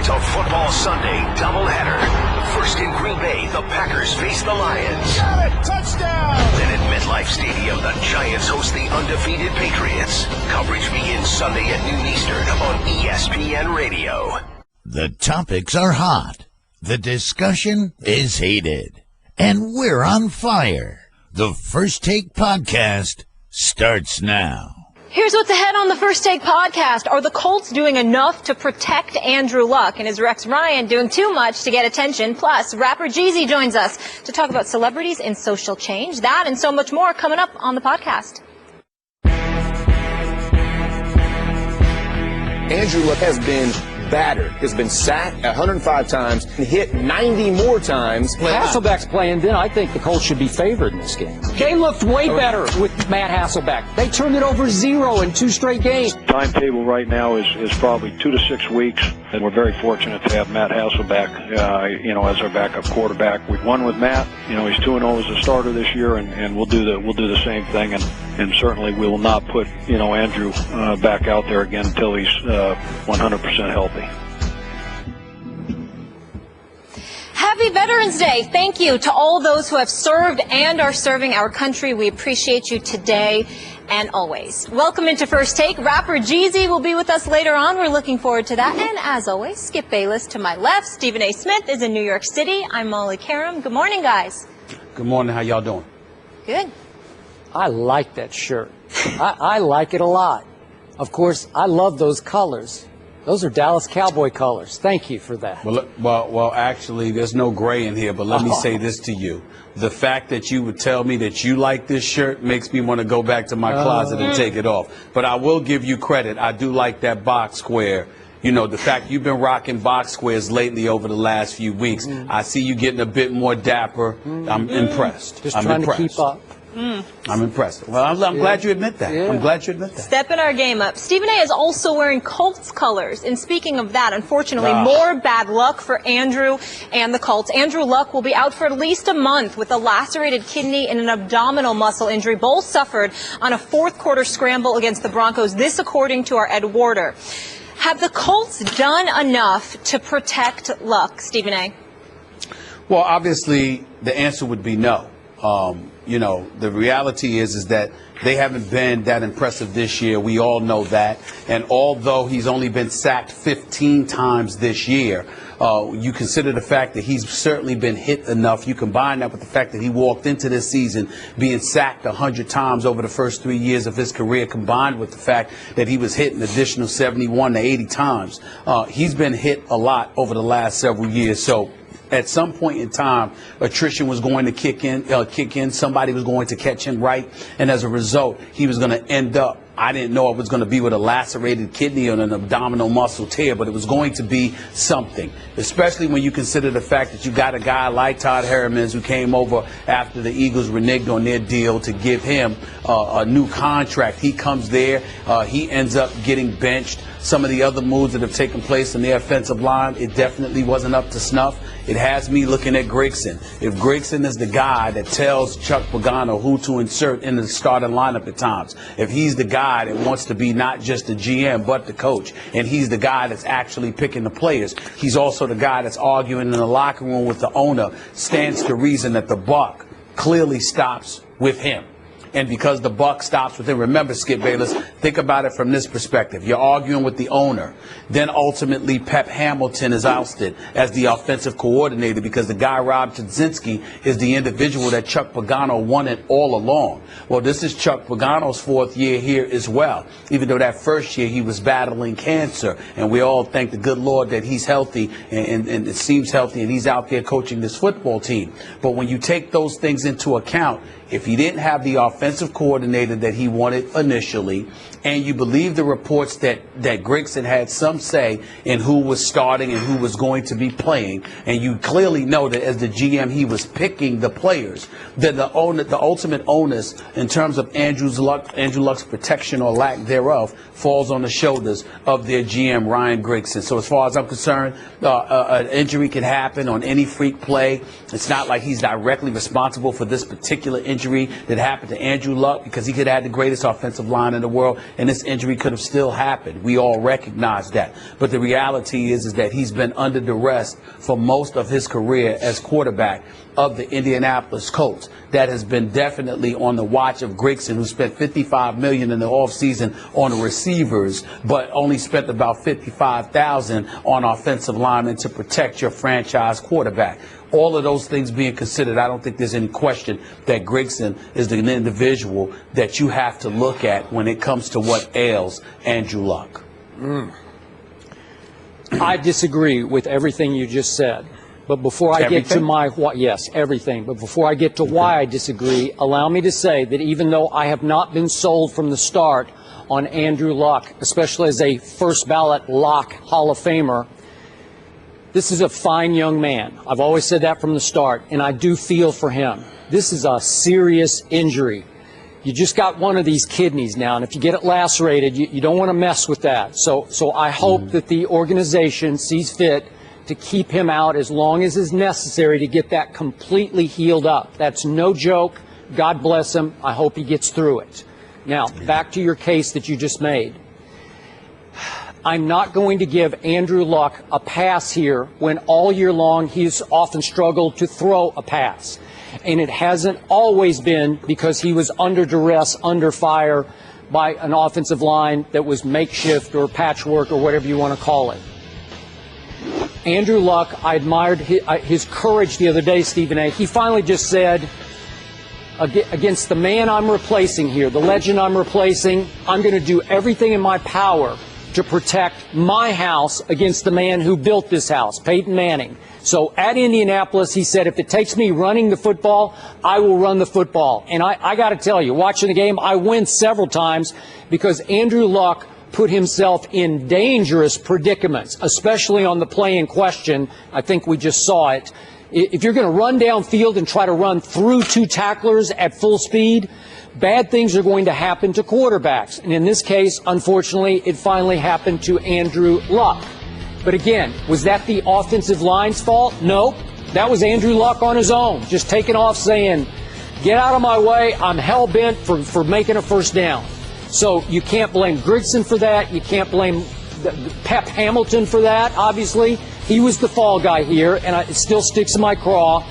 to Football Sunday doubleheader. First in Green Bay, the Packers face the Lions. Got it! Touchdown! Then at MetLife Stadium, the Giants host the undefeated Patriots. Coverage begins Sunday at noon Eastern on ESPN Radio. The topics are hot. The discussion is heated. And we're on fire. The First Take podcast starts now. Here's what's ahead on the First Take podcast. Are the Colts doing enough to protect Andrew Luck? And is Rex Ryan doing too much to get attention? Plus, rapper Jeezy joins us to talk about celebrities and social change. That and so much more coming up on the podcast. Andrew Luck has been battered, has been sacked 105 times, and hit 90 more times. Hasselbeck's playing, then I think the Colts should be favored in this game. They looked way better with Matt Hasselbeck. They turned it over 0 in 2 straight games. Timetable right now is probably 2 to 6 weeks, and we're very fortunate to have Matt Hasselbeck, as our backup quarterback. We've won with Matt. He's 2-0 as a starter this year, and we'll do the same thing, and certainly we will not put Andrew back out there again until he's 100% healthy. Happy Veterans Day. Thank you to all those who have served and are serving our country. We appreciate you today and always. Welcome into First Take. Rapper Jeezy will be with us later on. We're looking forward to that. And as always, Skip Bayless to my left. Stephen A. Smith is in New York City. I'm Molly Karam. Good morning, guys. Good morning. How y'all doing? Good. I like that shirt. I like it a lot. Of course, I love those colors. Those are Dallas Cowboy colors. Thank you for that. Well, actually, there's no gray in here, but let me say this to you. The fact that you would tell me that you like this shirt makes me want to go back to my closet and take it off. But I will give you credit. I do like that box square. The fact you've been rocking box squares lately over the last few weeks. I see you getting a bit more dapper. I'm impressed. Just trying to keep up. I'm impressed. Well, I'm glad you admit that. Yeah. I'm glad you admit that. Stepping our game up. Stephen A. is also wearing Colts colors. And speaking of that, unfortunately, more bad luck for Andrew and the Colts. Andrew Luck will be out for at least a month with a lacerated kidney and an abdominal muscle injury. Both suffered on a fourth-quarter scramble against the Broncos. This according to our Ed Warder. Have the Colts done enough to protect Luck, Stephen A.? Well, obviously, the answer would be no. The reality is that they haven't been that impressive this year. We all know that. And although he's only been sacked 15 times this year, you consider the fact that he's certainly been hit enough. You combine that with the fact that he walked into this season being sacked 100 times over the first 3 years of his career, combined with the fact that he was hit an additional 71 to 80 times. He's been hit a lot over the last several years. So at some point in time, attrition was going to kick in. Somebody was going to catch him right. And as a result, he was going to end up, I didn't know it was going to be with a lacerated kidney and an abdominal muscle tear, but it was going to be something, especially when you consider the fact that you got a guy like Todd Herremans who came over after the Eagles reneged on their deal to give him a new contract. He comes there. He ends up getting benched. Some of the other moves that have taken place in the offensive line, it definitely wasn't up to snuff. It has me looking at Gregson. If Gregson is the guy that tells Chuck Pagano who to insert in the starting lineup at times, if he's the guy that wants to be not just the GM but the coach, and he's the guy that's actually picking the players, he's also the guy that's arguing in the locker room with the owner, stands to reason that the buck clearly stops with him. And because the buck stops with him, remember, Skip Bayless, think about it from this perspective. You're arguing with the owner. Then ultimately Pep Hamilton is ousted as the offensive coordinator because the guy, Rob Tudzinski, is the individual that Chuck Pagano wanted all along. Well, this is Chuck Pagano's 4th year here as well, even though that first year he was battling cancer. And we all thank the good Lord that he's healthy and it seems healthy and he's out there coaching this football team. But when you take those things into account, if he didn't have the offensive coordinator that he wanted initially, and you believe the reports that Gregson had some say in who was starting and who was going to be playing, and you clearly know that as the GM he was picking the players, then the ultimate onus in terms of Andrew Luck's protection or lack thereof falls on the shoulders of their GM, Ryan Gregson. So as far as I'm concerned, an injury can happen on any freak play. It's not like he's directly responsible for this particular injury that happened to Andrew Luck because he could have had the greatest offensive line in the world, and this injury could have still happened. We all recognize that. But the reality is that he's been under duress for most of his career as quarterback of the Indianapolis Colts. That has been definitely on the watch of Grigson, who spent $55 million in the offseason on the receivers, but only spent about $55,000 on offensive linemen to protect your franchise quarterback. All of those things being considered, I don't think there's any question that Grigson is the individual that you have to look at when it comes to what ails Andrew Luck. I disagree with everything you just said. But before I get to my yes, everything. But before I get to why I disagree, allow me to say that even though I have not been sold from the start on Andrew Luck, especially as a first ballot lock Hall of Famer, this is a fine young man. I've always said that from the start, and I do feel for him. This is a serious injury. You just got one of these kidneys now, and if you get it lacerated, you don't want to mess with that. So I hope that the organization sees fit to keep him out as long as is necessary to get that completely healed up. That's no joke. God bless him. I hope he gets through it. Now, back to your case that you just made. I'm not going to give Andrew Luck a pass here when all year long he's often struggled to throw a pass. And it hasn't always been because he was under duress, under fire by an offensive line that was makeshift or patchwork or whatever you want to call it. Andrew Luck, I admired his courage the other day, Stephen A. He finally just said, against the man I'm replacing here, the legend I'm replacing, I'm going to do everything in my power to protect my house against the man who built this house, Peyton Manning. So at Indianapolis, he said, if it takes me running the football, I will run the football. And I got to tell you, watching the game, I win several times because Andrew Luck put himself in dangerous predicaments, especially on the play in question. I think we just saw it. If you're going to run downfield and try to run through two tacklers at full speed, bad things are going to happen to quarterbacks. And in this case, unfortunately, it finally happened to Andrew Luck. But again, was that the offensive line's fault? Nope. That was Andrew Luck on his own, just taking off saying, get out of my way, I'm hell-bent for making a first down. So you can't blame Grigson for that. You can't blame Pep Hamilton for that, obviously. He was the fall guy here, and it still sticks in my craw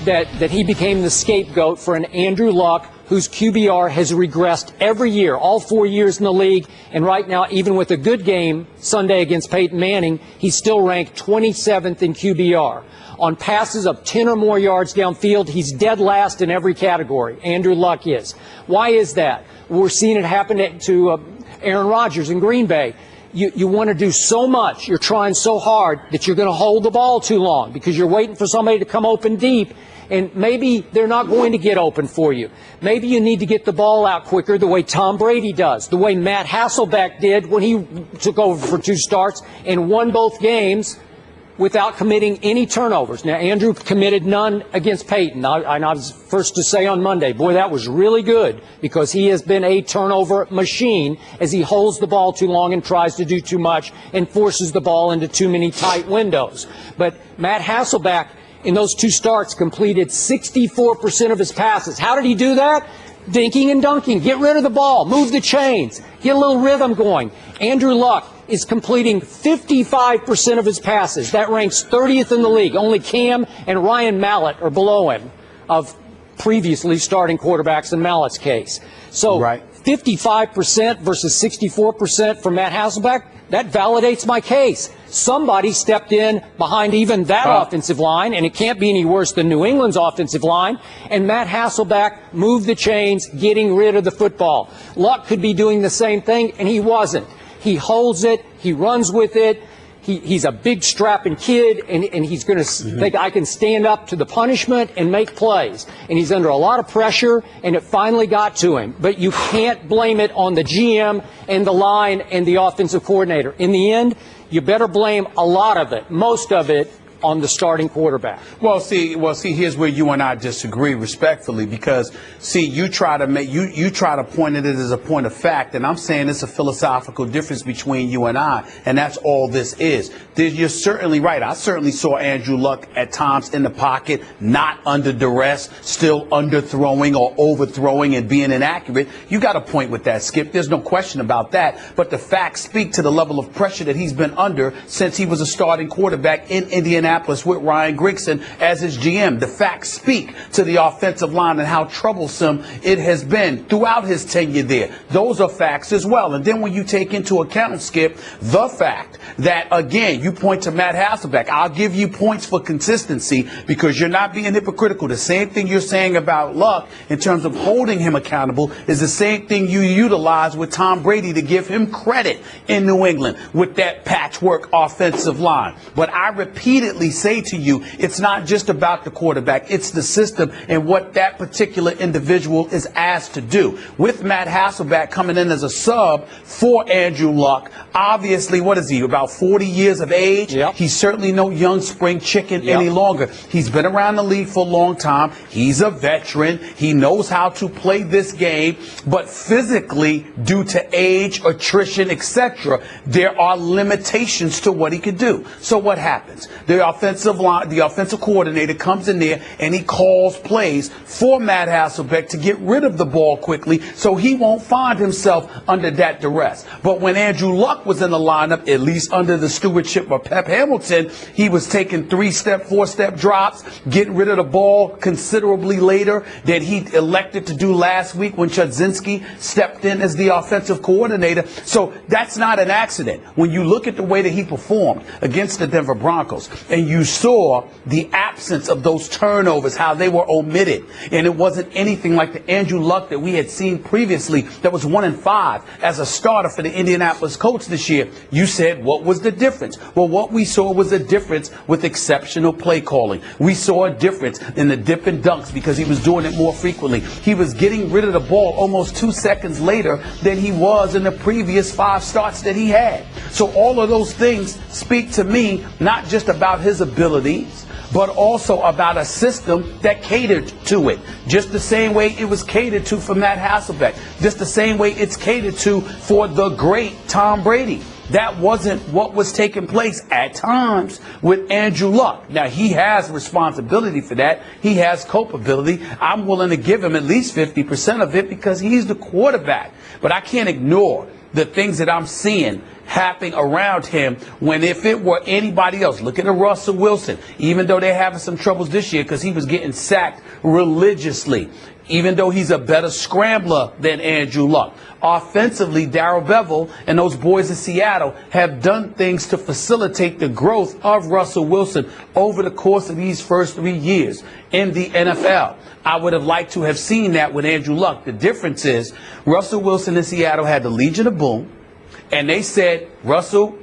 that he became the scapegoat for an Andrew Luck whose QBR has regressed every year, all 4 years in the league. And right now, even with a good game Sunday against Peyton Manning, he's still ranked 27th in QBR. On passes of 10 or more yards downfield, he's dead last in every category. Andrew Luck is. Why is that? We're seeing it happen to Aaron Rodgers in Green Bay. You want to do so much, you're trying so hard that you're going to hold the ball too long because you're waiting for somebody to come open deep, and maybe they're not going to get open for you. Maybe you need to get the ball out quicker the way Tom Brady does, the way Matt Hasselbeck did when he took over for 2 starts and won both games without committing any turnovers. Now, Andrew committed none against Peyton. I was first to say on Monday, boy, that was really good because he has been a turnover machine as he holds the ball too long and tries to do too much and forces the ball into too many tight windows. But Matt Hasselbeck, in those 2 starts, completed 64% of his passes. How did he do that? Dinking and dunking. Get rid of the ball. Move the chains. Get a little rhythm going. Andrew Luck is completing 55% of his passes. That ranks 30th in the league. Only Cam and Ryan Mallett are below him of previously starting quarterbacks in Mallett's case. So 55% versus 64% for Matt Hasselbeck, that validates my case. Somebody stepped in behind even that offensive line, and it can't be any worse than New England's offensive line, and Matt Hasselbeck moved the chains, getting rid of the football. Luck could be doing the same thing, and he wasn't. He holds it. He runs with it. He's a big strapping kid, and he's going to think, I can stand up to the punishment and make plays. And he's under a lot of pressure, and it finally got to him. But you can't blame it on the GM and the line and the offensive coordinator. In the end, you better blame a lot of it, most of it, on the starting quarterback. Well, see, here's where you and I disagree respectfully, because see, you try to point at it as a point of fact, and I'm saying it's a philosophical difference between you and I, and that's all this is. You're certainly right. I certainly saw Andrew Luck at times in the pocket, not under duress, still underthrowing or overthrowing and being inaccurate. You got a point with that, Skip. There's no question about that. But the facts speak to the level of pressure that he's been under since he was a starting quarterback in Indianapolis with Ryan Grigson as his GM. The facts speak to the offensive line and how troublesome it has been throughout his tenure there. Those are facts as well. And then when you take into account, Skip, the fact that, again, you point to Matt Hasselbeck. I'll give you points for consistency because you're not being hypocritical. The same thing you're saying about Luck in terms of holding him accountable is the same thing you utilize with Tom Brady to give him credit in New England with that patchwork offensive line. But I repeatedly say to you, it's not just about the quarterback. It's the system and what that particular individual is asked to do. With Matt Hasselbeck coming in as a sub for Andrew Luck, obviously, what is he, about 40 years of age? Yep. He's certainly no young spring chicken any longer. He's been around the league for a long time. He's a veteran. He knows how to play this game. But physically, due to age, attrition, etc., there are limitations to what he could do. So what happens? The offensive coordinator comes in there and he calls plays for Matt Hasselbeck to get rid of the ball quickly so he won't find himself under that duress. But when Andrew Luck was in the lineup, at least under the stewardship of Pep Hamilton, he was taking 3-step, 4-step drops, getting rid of the ball considerably later than he elected to do last week when Chudzinski stepped in as the offensive coordinator. So that's not an accident. When you look at the way that he performed against the Denver Broncos and you saw the absence of those turnovers, how they were omitted, and it wasn't anything like the Andrew Luck that we had seen previously that was 1-5 as a starter for the Indianapolis Colts this year, you said, what was the difference? Well, what we saw was a difference with exceptional play calling. We saw a difference in the dip and dunks because he was doing it more frequently. He was getting rid of the ball almost 2 seconds later than he was in the previous 5 starts that he had. So all of those things speak to me not just about his abilities, but also about a system that catered to it. Just the same way it was catered to for Matt Hasselbeck. Just the same way it's catered to for the great Tom Brady. That wasn't what was taking place at times with Andrew Luck. Now, he has responsibility for that. He has culpability. I'm willing to give him at least 50% of it because he's the quarterback. But I can't ignore the things that I'm seeing happening around him when if it were anybody else, look at Russell Wilson, even though they're having some troubles this year because he was getting sacked religiously, even though he's a better scrambler than Andrew Luck. Offensively, Darrell Bevell and those boys in Seattle have done things to facilitate the growth of Russell Wilson over the course of these first 3 years in the NFL. I would have liked to have seen that with Andrew Luck. The difference is Russell Wilson in Seattle had the Legion of Boom, and they said, Russell,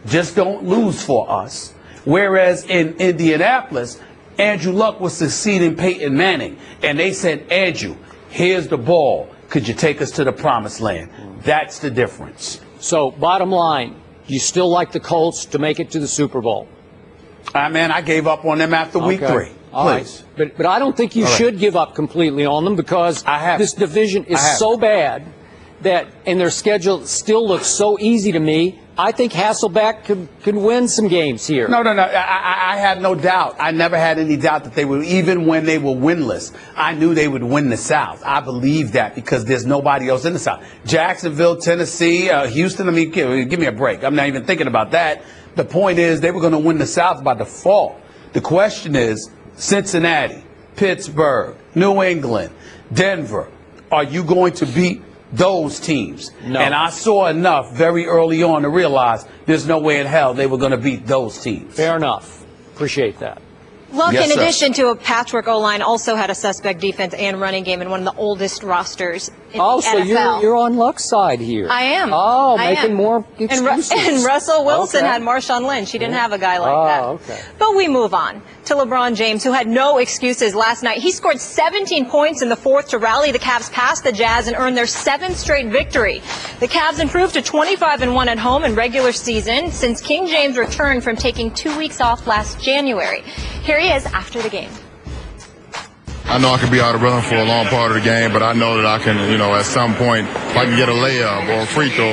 just don't lose for us. Whereas in Indianapolis, Andrew Luck was succeeding Peyton Manning, and they said, Andrew, here's the ball. Could you take us to the promised land? That's the difference. So, bottom line, you still like the Colts to make it to the Super Bowl? I gave up on them after week 3. All right. But I don't think you should give up completely on them because this division is so bad that, and their schedule still looks so easy to me. I think Hasselbeck could win some games here. No. I had no doubt. I never had any doubt that they would, even when they were winless, I knew they would win the South. I believe that because there's nobody else in the South. Jacksonville, Tennessee, Houston, I mean, give me a break. I'm not even thinking about that. The point is they were going to win the South by default. The question is Cincinnati, Pittsburgh, New England, Denver, are you going to beat those teams? No. And I saw enough very early on to realize there's no way in hell they were going to beat those teams. Fair enough. Appreciate that. Luck, Yes, in sir. addition to a patchwork O-line, also had a suspect defense and running game and one of the oldest rosters in the so NFL. you're on Luck's side here. I am. Oh, I making am. more excuses. And Russell Wilson Okay. had Marshawn Lynch. He didn't have a guy like that. Okay. But we move on to LeBron James, who had no excuses last night. He scored 17 points in the fourth to rally the Cavs past the Jazz and earn their 7th straight victory. The Cavs improved to 25-1 at home in regular season since King James returned from taking 2 weeks off last January. Here he is after the game. I know I can be out of rhythm for a long part of the game, but I know that I can, at some point, if I can get a layup or a free throw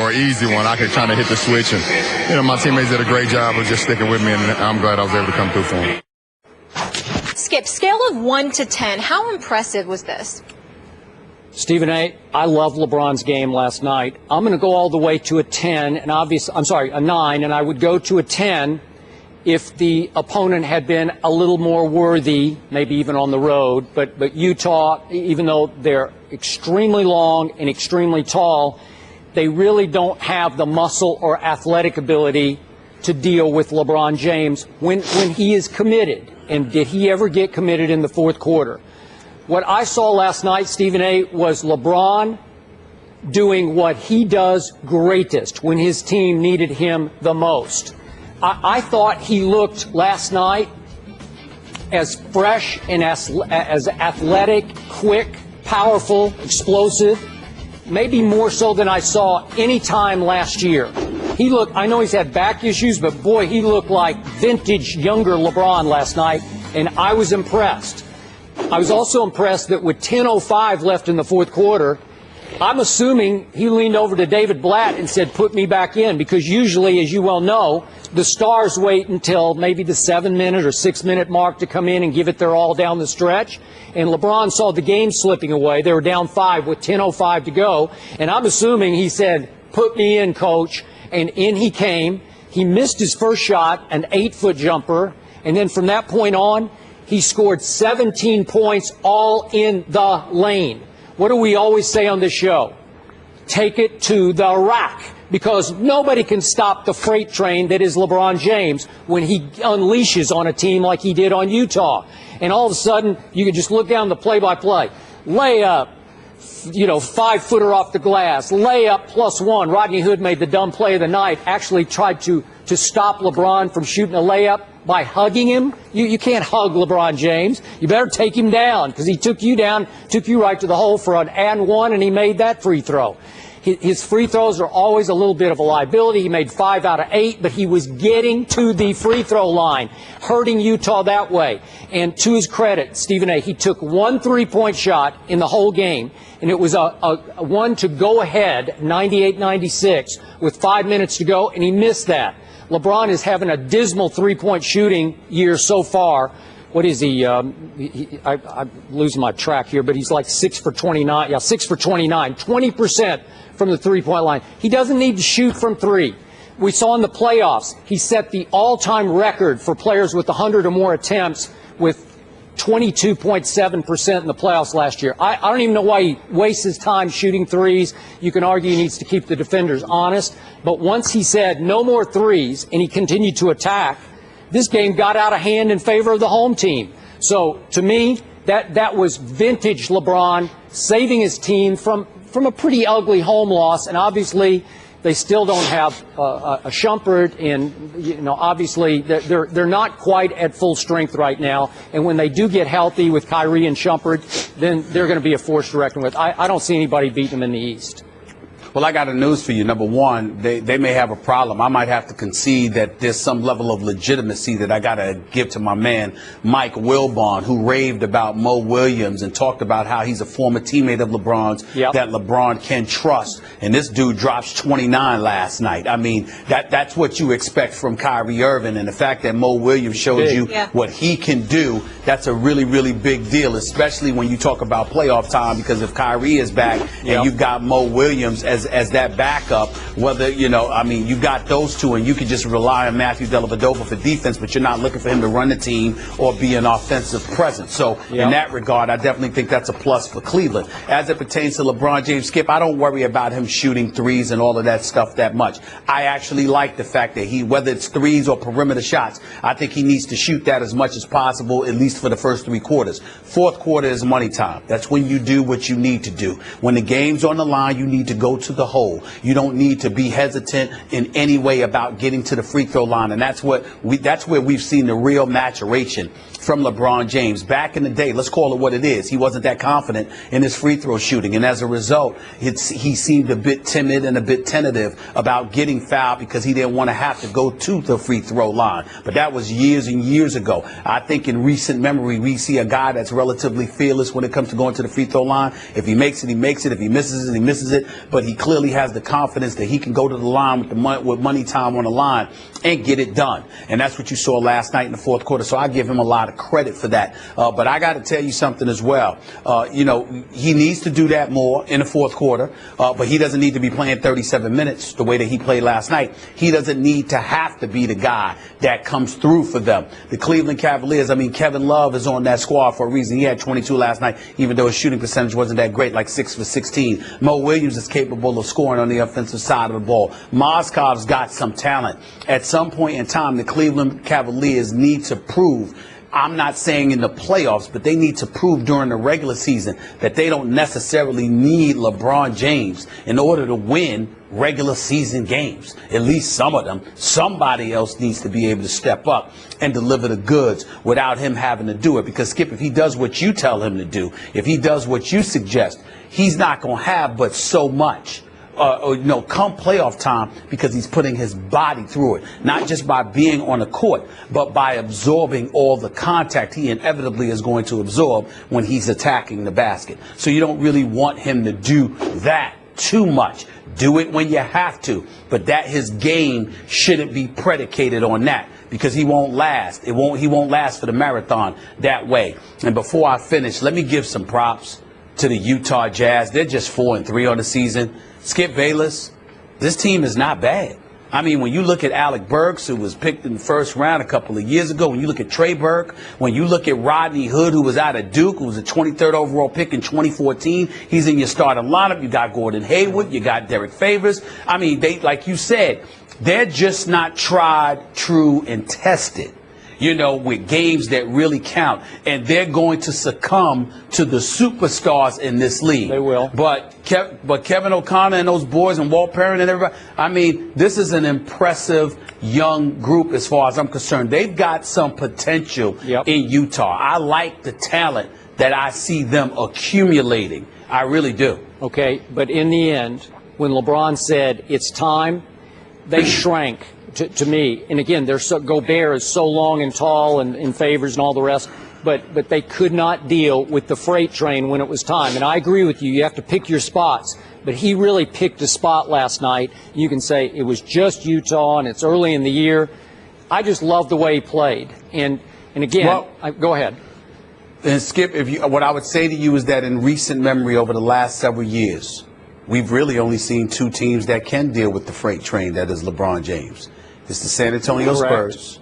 or easy one, I can kind of hit the switch. And, my teammates did a great job of just sticking with me, and I'm glad I was able to come through for them. Skip, scale of 1 to 10, how impressive was this? Stephen A., I love LeBron's game last night. I'm going to go all the way to a 10, and a 9, and I would go to a 10 if the opponent had been a little more worthy, maybe even on the road. But Utah, even though they're extremely long and extremely tall, they really don't have the muscle or athletic ability to deal with LeBron James when he is committed. And did he ever get committed in the fourth quarter? What I saw last night, Stephen A., was LeBron doing what he does greatest when his team needed him the most. I thought he looked last night as fresh and as athletic, quick, powerful, explosive, maybe more so than I saw any time last year. I know he's had back issues, but boy, he looked like vintage younger LeBron last night, and I was impressed. I was also impressed that with 10:05 left in the fourth quarter, I'm assuming he leaned over to David Blatt and said, put me back in, because usually, as you well know, the stars wait until maybe the 7-minute or 6-minute mark to come in and give it their all down the stretch. And LeBron saw the game slipping away. They were down 5 with 10:05 to go. And I'm assuming he said, put me in, coach. And in he came. He missed his first shot, an 8-foot jumper. And then from that point on, he scored 17 points all in the lane. What do we always say on this show? Take it to the rack, because nobody can stop the freight train that is LeBron James when he unleashes on a team like he did on Utah. And all of a sudden, you can just look down the play-by-play. Layup, 5-footer off the glass. Layup +1. Rodney Hood made the dumb play of the night, actually tried to stop LeBron from shooting a layup by hugging him. You can't hug LeBron James. You better take him down, because he took you down, took you right to the hole for an and one, and he made that free throw. His free throws are always a little bit of a liability. He made 5 out of 8, but he was getting to the free throw line, hurting Utah that way. And to his credit, Stephen A., he took 1 3-point shot in the whole game, and it was a one to go ahead, 98-96, with 5 minutes to go, and he missed that. LeBron is having a dismal 3-point shooting year so far. What is he? I'm losing my track here, but he's like 6 for 29. Yeah, 6 for 29, 20% from the 3-point line. He doesn't need to shoot from 3. We saw in the playoffs, he set the all-time record for players with 100 or more attempts with 22.7% in the playoffs last year. I don't even know why he wastes his time shooting threes. You can argue he needs to keep the defenders honest. But once he said no more threes and he continued to attack, this game got out of hand in favor of the home team. So to me, that was vintage LeBron saving his team from a pretty ugly home loss. And obviously, they still don't have a Shumpert, and obviously they're not quite at full strength right now. And when they do get healthy with Kyrie and Shumpert, then they're going to be a force to reckon with. I don't see anybody beating them in the East. Well, I got a news for you. Number one, they may have a problem. I might have to concede that there's some level of legitimacy that I got to give to my man, Mike Wilbon, who raved about Mo Williams and talked about how he's a former teammate of LeBron's that LeBron can trust. And this dude drops 29 last night. I mean, that's what you expect from Kyrie Irving. And the fact that Mo Williams shows you what he can do, that's a really, really big deal, especially when you talk about playoff time, because if Kyrie is back and you've got Mo Williams as as that backup. Whether, I mean, you got those two, and you can just rely on Matthew Dellavedova for defense, but you're not looking for him to run the team or be an offensive presence. So in that regard, I definitely think that's a plus for Cleveland. As it pertains to LeBron James, Skip, I don't worry about him shooting threes and all of that stuff that much. I actually like the fact that whether it's threes or perimeter shots, I think he needs to shoot that as much as possible, at least for the first 3 quarters. Fourth quarter is money time. That's when you do what you need to do. When the game's on the line, you need to go to the hole. You don't need to be hesitant in any way about getting to the free throw line. And that's where we've seen the real maturation from LeBron James. Back in the day, let's call it what it is, he wasn't that confident in his free throw shooting. And as a result, he seemed a bit timid and a bit tentative about getting fouled because he didn't want to have to go to the free throw line. But that was years and years ago. I think in recent memory, we see a guy that's relatively fearless when it comes to going to the free throw line. If he makes it, he makes it. If he misses it, he misses it. But he clearly has the confidence that he can go to the line with money time on the line and get it done. And that's what you saw last night in the fourth quarter. So I give him a lot of credit for that. But I got to tell you something as well. He needs to do that more in the fourth quarter. But he doesn't need to be playing 37 minutes the way that he played last night. He doesn't need to have to be the guy that comes through for them. The Cleveland Cavaliers, I mean, Kevin Love is on that squad for a reason. He had 22 last night, even though his shooting percentage wasn't that great, like 6 for 16. Mo Williams is capable of scoring on the offensive side of the ball. Mozgov's got some talent. At some point in time, the Cleveland Cavaliers need to prove, I'm not saying in the playoffs, but they need to prove during the regular season that they don't necessarily need LeBron James in order to win regular season games. At least some of them. Somebody else needs to be able to step up and deliver the goods without him having to do it. Because, Skip, if he does what you tell him to do, if he does what you suggest, he's not going to have but so much. Come playoff time, because he's putting his body through it, not just by being on the court, but by absorbing all the contact he inevitably is going to absorb when he's attacking the basket. So you don't really want him to do that too much. Do it when you have to, but that his game shouldn't be predicated on that, because he won't last. He won't last for the marathon that way. And before I finish, let me give some props to the Utah Jazz. They're just 4-3 on the season. Skip Bayless, this team is not bad. I mean, when you look at Alec Burks, who was picked in the first round a couple of years ago, when you look at Trey Burke, when you look at Rodney Hood, who was out of Duke, who was a 23rd overall pick in 2014, he's in your starting lineup. You got Gordon Hayward, you got Derek Favors. I mean, they, like you said, they're just not tried, true, and tested, with games that really count. And they're going to succumb to the superstars in this league. They will. But Kevin O'Connor and those boys and Walt Perrin and everybody, I mean, this is an impressive young group as far as I'm concerned. They've got some potential in Utah. I like the talent that I see them accumulating. I really do. Okay, but in the end, when LeBron said it's time, they shrank. To me, and again, Gobert is so long and tall and Favors and all the rest, but they could not deal with the freight train when it was time. And I agree with you. You have to pick your spots. But he really picked a spot last night. You can say it was just Utah and it's early in the year. I just love the way he played. And again, go ahead. And Skip, what I would say to you is that in recent memory over the last several years, we've really only seen 2 teams that can deal with the freight train, that is LeBron James. It's the San Antonio Spurs,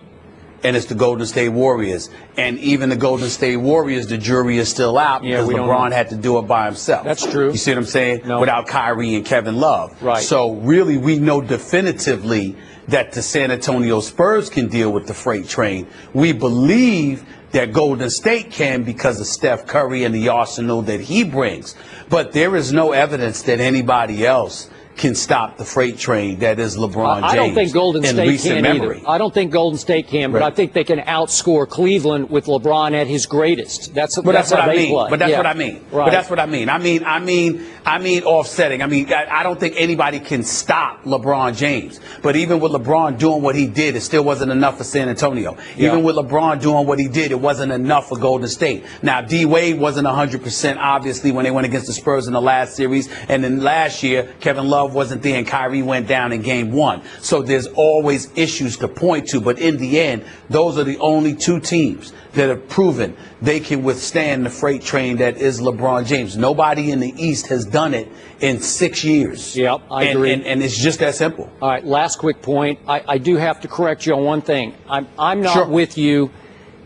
and it's the Golden State Warriors. And even the Golden State Warriors, the jury is still out because LeBron had to do it by himself. That's true. You see what I'm saying? No. Without Kyrie and Kevin Love. Right. So really, we know definitively that the San Antonio Spurs can deal with the freight train. We believe that Golden State can because of Steph Curry and the arsenal that he brings. But there is no evidence that anybody else can stop the freight train that is LeBron James. I don't think Golden State can either. I don't think Golden State can, but I think they can outscore Cleveland with LeBron at his greatest. That's what I mean. But that's what I mean. Right. But that's what I mean. I mean offsetting. I don't think anybody can stop LeBron James. But even with LeBron doing what he did, it still wasn't enough for San Antonio. Even with LeBron doing what he did, it wasn't enough for Golden State. Now, D-Wade wasn't 100% obviously when they went against the Spurs in the last series. And then last year, Kevin Love Love wasn't there and Kyrie went down in game 1. So there's always issues to point to. But in the end, those are the only 2 teams that have proven they can withstand the freight train that is LeBron James. Nobody in the East has done it in 6 years. Yep, I agree. And it's just that simple. All right, last quick point. I do have to correct you on one thing. I'm not Sure. with you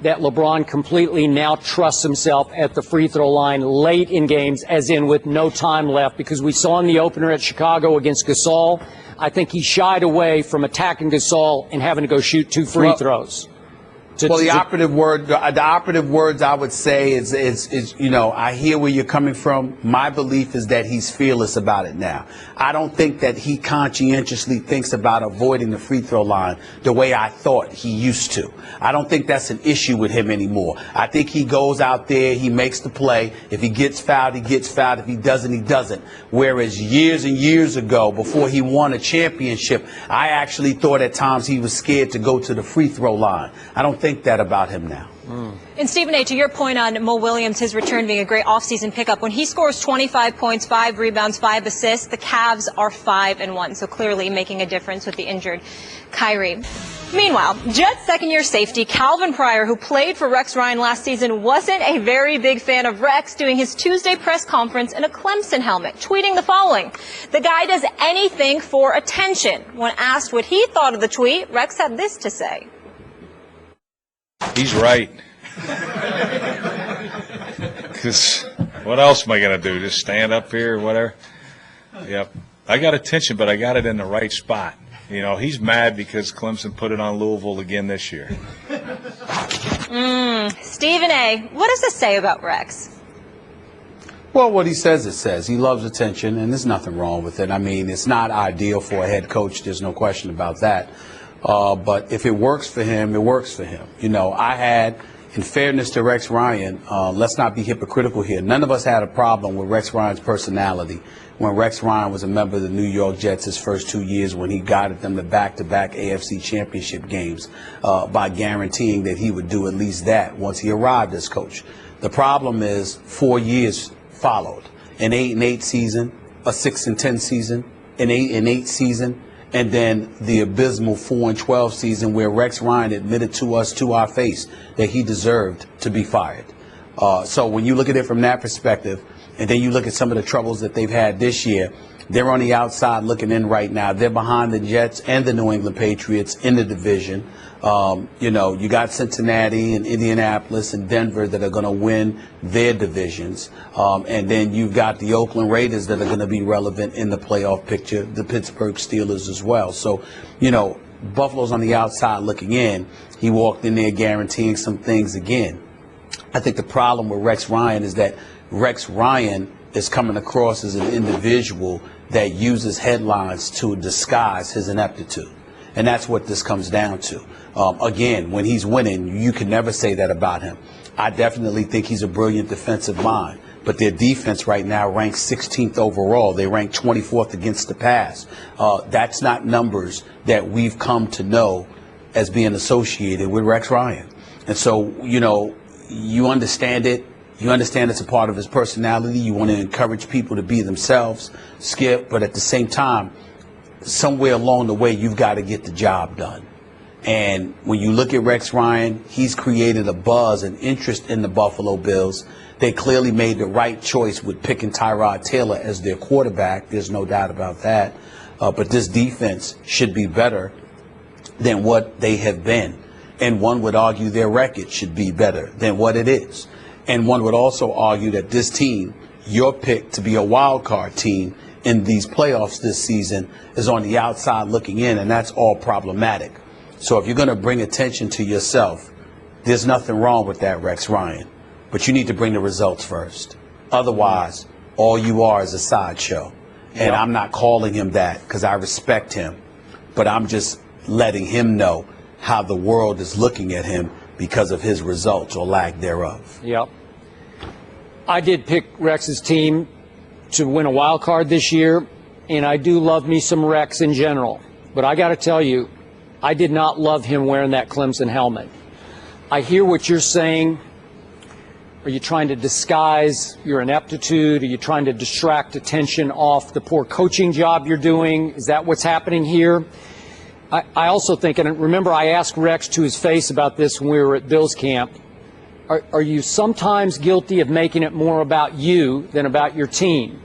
that LeBron completely now trusts himself at the free throw line late in games, as in with no time left, because we saw in the opener at Chicago against Gasol, I think he shied away from attacking Gasol and having to go shoot 2 free throws. The operative words I would say is, I hear where you're coming from. My belief is that he's fearless about it now. I don't think that he conscientiously thinks about avoiding the free throw line the way I thought he used to. I don't think that's an issue with him anymore. I think he goes out there, he makes the play. If he gets fouled, he gets fouled. If he doesn't, he doesn't. Whereas years and years ago, before he won a championship, I actually thought at times he was scared to go to the free throw line. I don't think that about him now. And Stephen A., to your point on Mo Williams, his return being a great offseason pickup, when he scores 25 points, 5 rebounds, 5 assists, the Cavs are 5-1. So clearly making a difference with the injured Kyrie. Meanwhile, Jets second-year safety Calvin Pryor, who played for Rex Ryan last season, wasn't a very big fan of Rex doing his Tuesday press conference in a Clemson helmet, tweeting the following: "The guy does anything for attention." When asked what he thought of the tweet, Rex had this to say. He's right. Because what else am I going to do? Just stand up here or whatever? Yep. I got attention, but I got it in the right spot. You know, he's mad because Clemson put it on Louisville again this year. Stephen A., what does this say about Rex? Well, what he says, it says. He loves attention, and there's nothing wrong with it. I mean, it's not ideal for a head coach. There's no question about that. But if it works for him, it works for him. You know, I had, in fairness to Rex Ryan, let's not be hypocritical here. None of us had a problem with Rex Ryan's personality when Rex Ryan was a member of the New York Jets his first 2 years, when he guided them to back-to-back AFC championship games by guaranteeing that he would do at least that once he arrived as coach. The problem is 4 years followed: an 8-8 season, a 6-10 season, an 8-8 season, and then the abysmal 4-12 season where Rex Ryan admitted to us to our face that he deserved to be fired. So when you look at it from that perspective, and then you look at some of the troubles that they've had this year, they're on the outside looking in right now. They're behind the Jets and the New England Patriots in the division. You know, you got Cincinnati and Indianapolis and Denver that are going to win their divisions. And then you've got the Oakland Raiders that are going to be relevant in the playoff picture, the Pittsburgh Steelers as well. So, you know, Buffalo's on the outside looking in. He walked in there guaranteeing some things again. I think the problem with Rex Ryan is that Rex Ryan is coming across as an individual that uses headlines to disguise his ineptitude. And that's what this comes down to. Again, when he's winning, you can never say that about him. I definitely think he's a brilliant defensive mind. But their defense right now ranks 16th overall. They rank 24th against the pass. That's not numbers that we've come to know as being associated with Rex Ryan. And so, you know, you understand it. You understand it's a part of his personality. You want to encourage people to be themselves, Skip, but at the same time, somewhere along the way, you've got to get the job done. And when you look at Rex Ryan, he's created a buzz and interest in the Buffalo Bills. They clearly made the right choice with picking Tyrod Taylor as their quarterback. There's no doubt about that. But this defense should be better than what they have been. And one would argue their record should be better than what it is. And one would also argue that this team, your pick to be a wild card team in these playoffs this season, is on the outside looking in, and that's all problematic. So if you're going to bring attention to yourself, there's nothing wrong with that, Rex Ryan. But you need to bring the results first. Otherwise, all you are is a sideshow. And I'm not calling him that because I respect him. But I'm just letting him know how the world is looking at him because of his results or lack thereof. Yep. I did pick Rex's team to win a wild card this year, and I do love me some Rex in general. But I got to tell you, I did not love him wearing that Clemson helmet. I hear what you're saying. Are you trying to disguise your ineptitude? Are you trying to distract attention off the poor coaching job you're doing? Is that what's happening here? I also think, and remember I asked Rex to his face about this when we were at Bill's camp, are you sometimes guilty of making it more about you than about your team?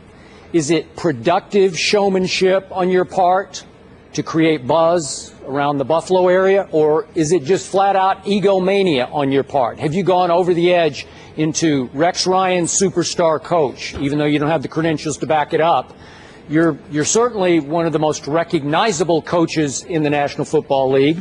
Is it productive showmanship on your part to create buzz around the Buffalo area, or is it just flat-out egomania on your part? Have you gone over the edge into Rex Ryan, superstar coach, even though you don't have the credentials to back it up? You're certainly one of the most recognizable coaches in the National Football League.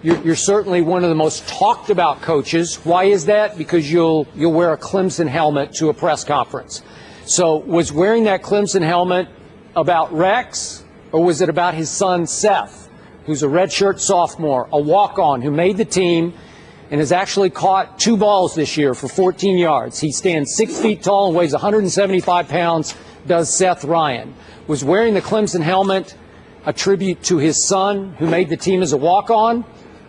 You're certainly one of the most talked about coaches. Why is that? Because you'll wear a Clemson helmet to a press conference. So was wearing that Clemson helmet about Rex, or was it about his son Seth, who's a redshirt sophomore, a walk-on who made the team and has actually caught 2 balls this year for 14 yards. He stands 6 feet tall and weighs 175 pounds, does Seth Ryan. Was wearing the Clemson helmet a tribute to his son who made the team as a walk-on,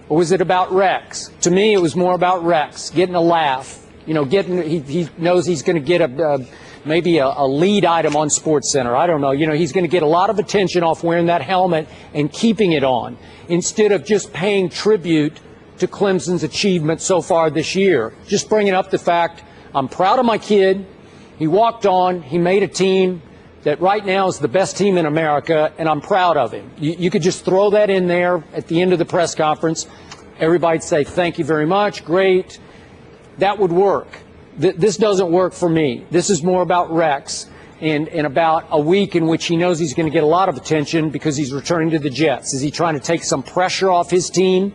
or was it about Rex? To me, it was more about Rex, getting a laugh. You know, he knows he's going to get maybe a lead item on SportsCenter. I don't know. You know, he's going to get a lot of attention off wearing that helmet and keeping it on, instead of just paying tribute to Clemson's achievement so far this year. Just bringing up the fact, I'm proud of my kid. He walked on. He made a team that right now is the best team in America, and I'm proud of him. You could just throw that in there at the end of the press conference. Everybody'd say, thank you very much, great. That would work. This doesn't work for me. This is more about Rex and about a week in which he knows he's going to get a lot of attention because he's returning to the Jets. Is he trying to take some pressure off his team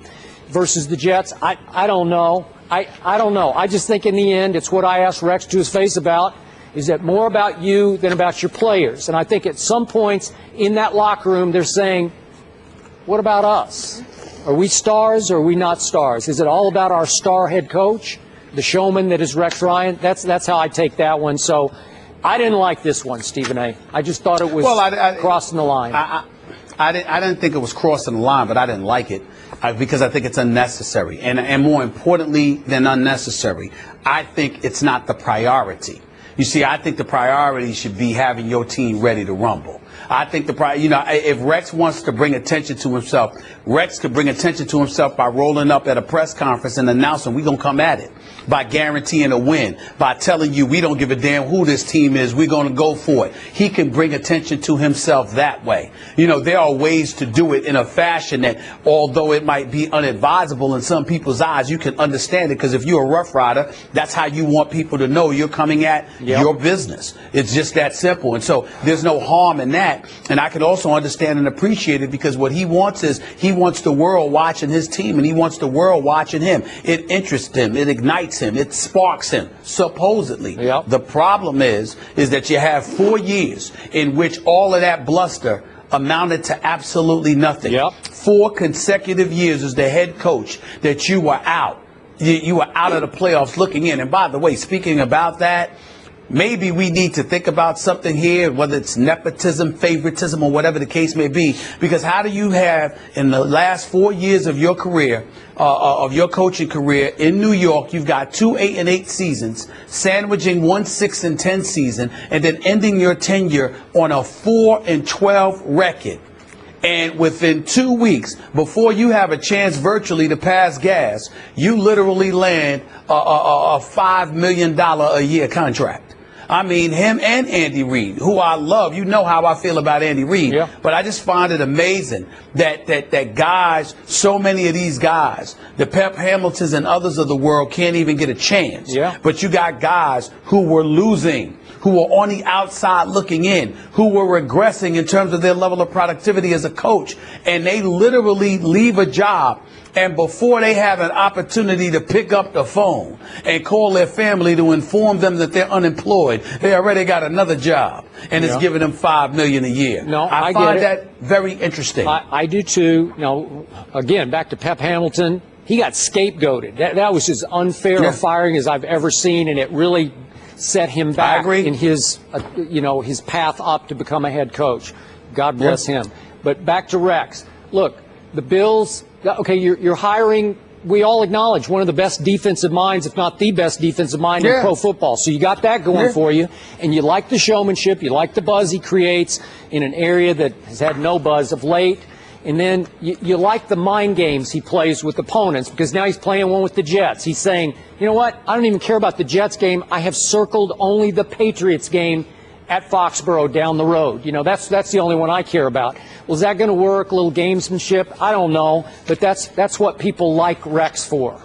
versus the Jets? I don't know. I don't know. I just think in the end, it's what I asked Rex to his face about. Is that more about you than about your players? And I think at some points in that locker room, they're saying, what about us? Are we stars or are we not stars? Is it all about our star head coach, the showman that is Rex Ryan? That's how I take that one. So I didn't like this one, Stephen A. I just thought it was crossing the line. I didn't think it was crossing the line, but I didn't like it because I think it's unnecessary. And more importantly than unnecessary, I think it's not the priority. You see, I think the priority should be having your team ready to rumble. I think if Rex wants to bring attention to himself, Rex could bring attention to himself by rolling up at a press conference and announcing we're going to come at it, by guaranteeing a win, by telling you we don't give a damn who this team is, we're going to go for it. He can bring attention to himself that way. You know, there are ways to do it in a fashion that, although it might be unadvisable in some people's eyes, you can understand it, because if you're a Rough Rider, that's how you want people to know you're coming at your business. It's just that simple. And so there's no harm in that. And I can also understand and appreciate it, because what he wants is he wants the world watching his team, and he wants the world watching him. It interests him. It ignites him. It sparks him, supposedly. The problem is that you have 4 years in which all of that bluster amounted to absolutely nothing. 4 consecutive years as the head coach that you were out. You were out of the playoffs looking in. And by the way, speaking about that, maybe we need to think about something here, whether it's nepotism, favoritism, or whatever the case may be. Because how do you have, in the last 4 years of your career, of your coaching career in New York, you've got 2 8-8 seasons, sandwiching 1 6-10 season, and then ending your tenure on a 4-12 record. And within 2 weeks, before you have a chance virtually to pass gas, you literally land a $5 million a year contract. I mean, him and Andy Reid, who I love. You know how I feel about Andy Reid. But I just find it amazing that guys, so many of these guys, the Pep Hamiltons and others of the world, can't even get a chance. But you got guys who were losing, who were on the outside looking in, who were regressing in terms of their level of productivity as a coach. And they literally leave a job, and before they have an opportunity to pick up the phone and call their family to inform them that they're unemployed, they already got another job, and it's giving them $5 million a year. I find that very interesting. I do too. Again, back to Pep Hamilton, he got scapegoated. That was as unfair a firing as I've ever seen, and it really set him back in his, his path up to become a head coach. God bless him. But back to Rex. Look, the Bills. Okay, you're hiring we all acknowledge one of the best defensive minds, if not the best defensive mind in pro football. So you got that going for you, and you like the showmanship, you like the buzz he creates in an area that has had no buzz of late. And then you like the mind games he plays with opponents, because now he's playing one with the Jets. He's saying, you know what, I don't even care about the Jets game. I have circled only the Patriots game at Foxborough down the road. You know, that's the only one I care about. Well, is that going to work? A little gamesmanship? I don't know. But that's what people like Rex for.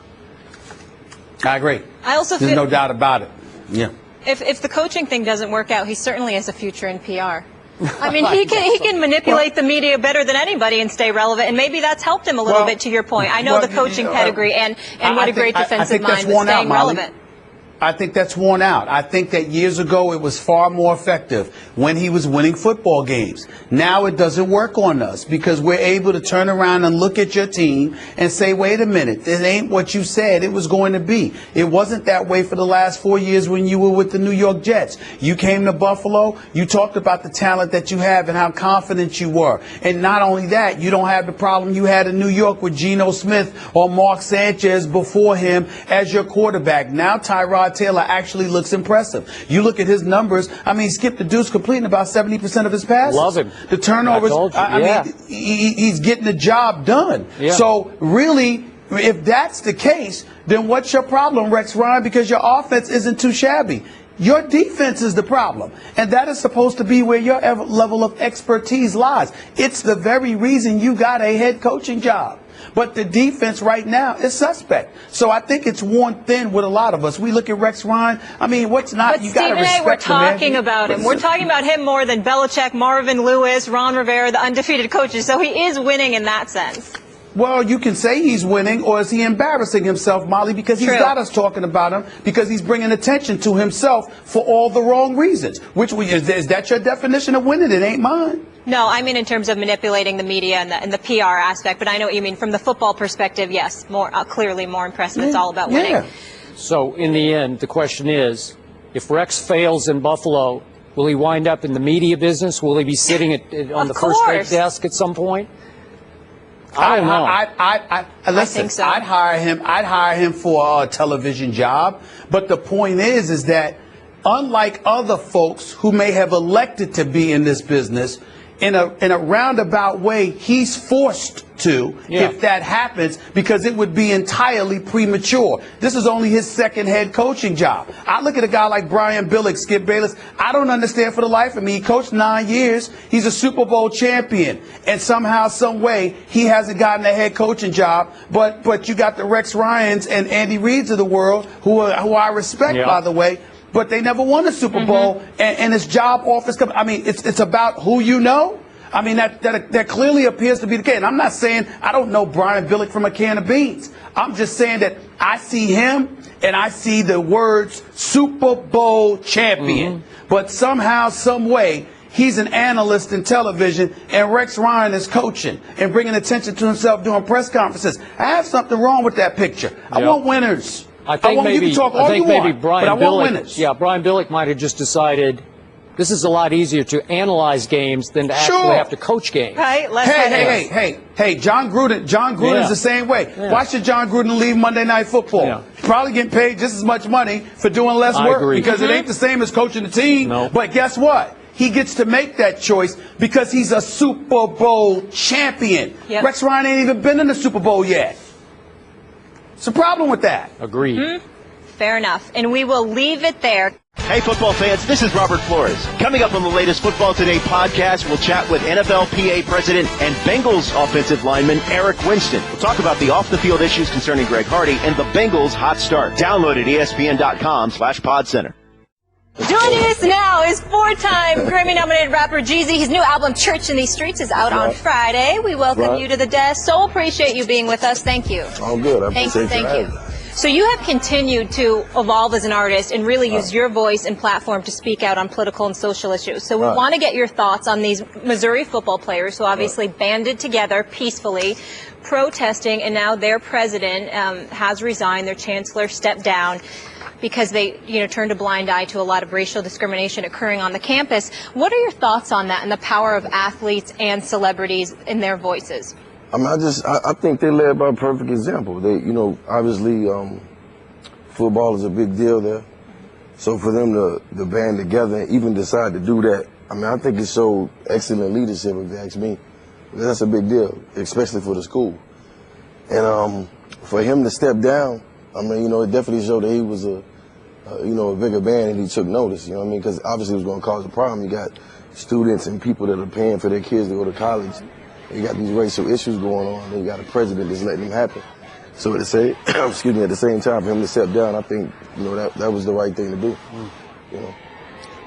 I agree. I also There's no doubt about it. Yeah. If the coaching thing doesn't work out, he certainly has a future in PR. I mean, he can manipulate the media better than anybody and stay relevant, and maybe that's helped him a little bit, to your point. I know the coaching pedigree and what a great defensive mind, but staying relevant. I think that's worn out. I think that years ago it was far more effective when he was winning football games. Now it doesn't work on us because we're able to turn around and look at your team and say, wait a minute, it ain't what you said it was going to be. It wasn't that way for the last 4 years when you were with the New York Jets. You came to Buffalo, you talked about the talent that you have and how confident you were. And not only that, you don't have the problem you had in New York with Geno Smith or Mark Sanchez before him as your quarterback. Now Tyrod Taylor actually looks impressive. You look at his numbers. I mean, Skip the Deuce completing about 70% of his passes. Love him. The turnovers. I mean, he's getting the job done. Yeah. So really, if that's the case, then what's your problem, Rex Ryan? Because your offense isn't too shabby. Your defense is the problem, and that is supposed to be where your level of expertise lies. It's the very reason you got a head coaching job. But the defense right now is suspect. So I think it's worn thin with a lot of us. We look at Rex Ryan. I mean, what's not? But you got to respect him. We're talking about him. We're talking about him more than Belichick, Marvin Lewis, Ron Rivera, the undefeated coaches. So he is winning in that sense. Well, you can say he's winning, or is he embarrassing himself, Molly, because he's got us talking about him, because he's bringing attention to himself for all the wrong reasons. Is that your definition of winning? It ain't mine. No, I mean in terms of manipulating the media and the PR aspect, but I know what you mean from the football perspective. Yes, more clearly more impressive. It's all about winning. So in the end, the question is, if Rex fails in Buffalo, will he wind up in the media business? Will he be sitting on the First Take desk at some point? I don't know. Listen, I think so. I'd hire him for a television job. But the point is that unlike other folks who may have elected to be in this business, in a roundabout way, he's forced to, if that happens, because it would be entirely premature. This is only his second head coaching job. I look at a guy like Brian Billick, Skip Bayless. I don't understand for the life of me. He coached 9 years. He's a Super Bowl champion. And somehow, some way, he hasn't gotten a head coaching job. But you got the Rex Ryans and Andy Reids of the world, who I respect, by the way. But they never won a Super Bowl, and his job offers. I mean, it's about who you know. I mean, that clearly appears to be the case. And I'm not saying I don't know Brian Billick from a can of beans. I'm just saying that I see him and I see the words Super Bowl champion. But somehow, some way, he's an analyst in television, and Rex Ryan is coaching and bringing attention to himself doing press conferences. I have something wrong with that picture. I want winners. I think maybe Brian Billick. Yeah, Brian Billick might have just decided this is a lot easier to analyze games than to actually have to coach games. Right? Hey, John Gruden. John Gruden's the same way. Why should John Gruden leave Monday Night Football? Probably getting paid just as much money for doing less work because it ain't the same as coaching the team. But guess what? He gets to make that choice because he's a Super Bowl champion. Rex Ryan ain't even been in the Super Bowl yet. What's the problem with that? Agreed. Fair enough. And we will leave it there. Hey, football fans, this is Robert Flores. Coming up on the latest Football Today podcast, we'll chat with NFLPA president and Bengals offensive lineman Eric Winston. We'll talk about the off-the-field issues concerning Greg Hardy and the Bengals' hot start. Download at ESPN.com/PodCenter. Joining us now is four-time Grammy-nominated rapper Jeezy. His new album, Church in These Streets, is out on Friday. We welcome you to the desk. So appreciate you being with us. Thank you. Oh, good. I appreciate Thank you. So you have continued to evolve as an artist and really use your voice and platform to speak out on political and social issues. So we want to get your thoughts on these Missouri football players who obviously banded together peacefully, protesting, and now their president has resigned, their chancellor stepped down because they, turned a blind eye to a lot of racial discrimination occurring on the campus. What are your thoughts on that and the power of athletes and celebrities in their voices? I mean, I think they led by a perfect example. They, obviously, football is a big deal there. So for them to band together and even decide to do that, I mean, I think it showed excellent leadership, if you ask me. That's a big deal, especially for the school. And for him to step down, I mean, it definitely showed that he was a bigger man and he took notice, you know what I mean? Because obviously it was going to cause a problem. You got students and people that are paying for their kids to go to college. You got these racial issues going on, and you got a president that's letting them happen. So at the same, at the same time, for him to step down, I think, that was the right thing to do.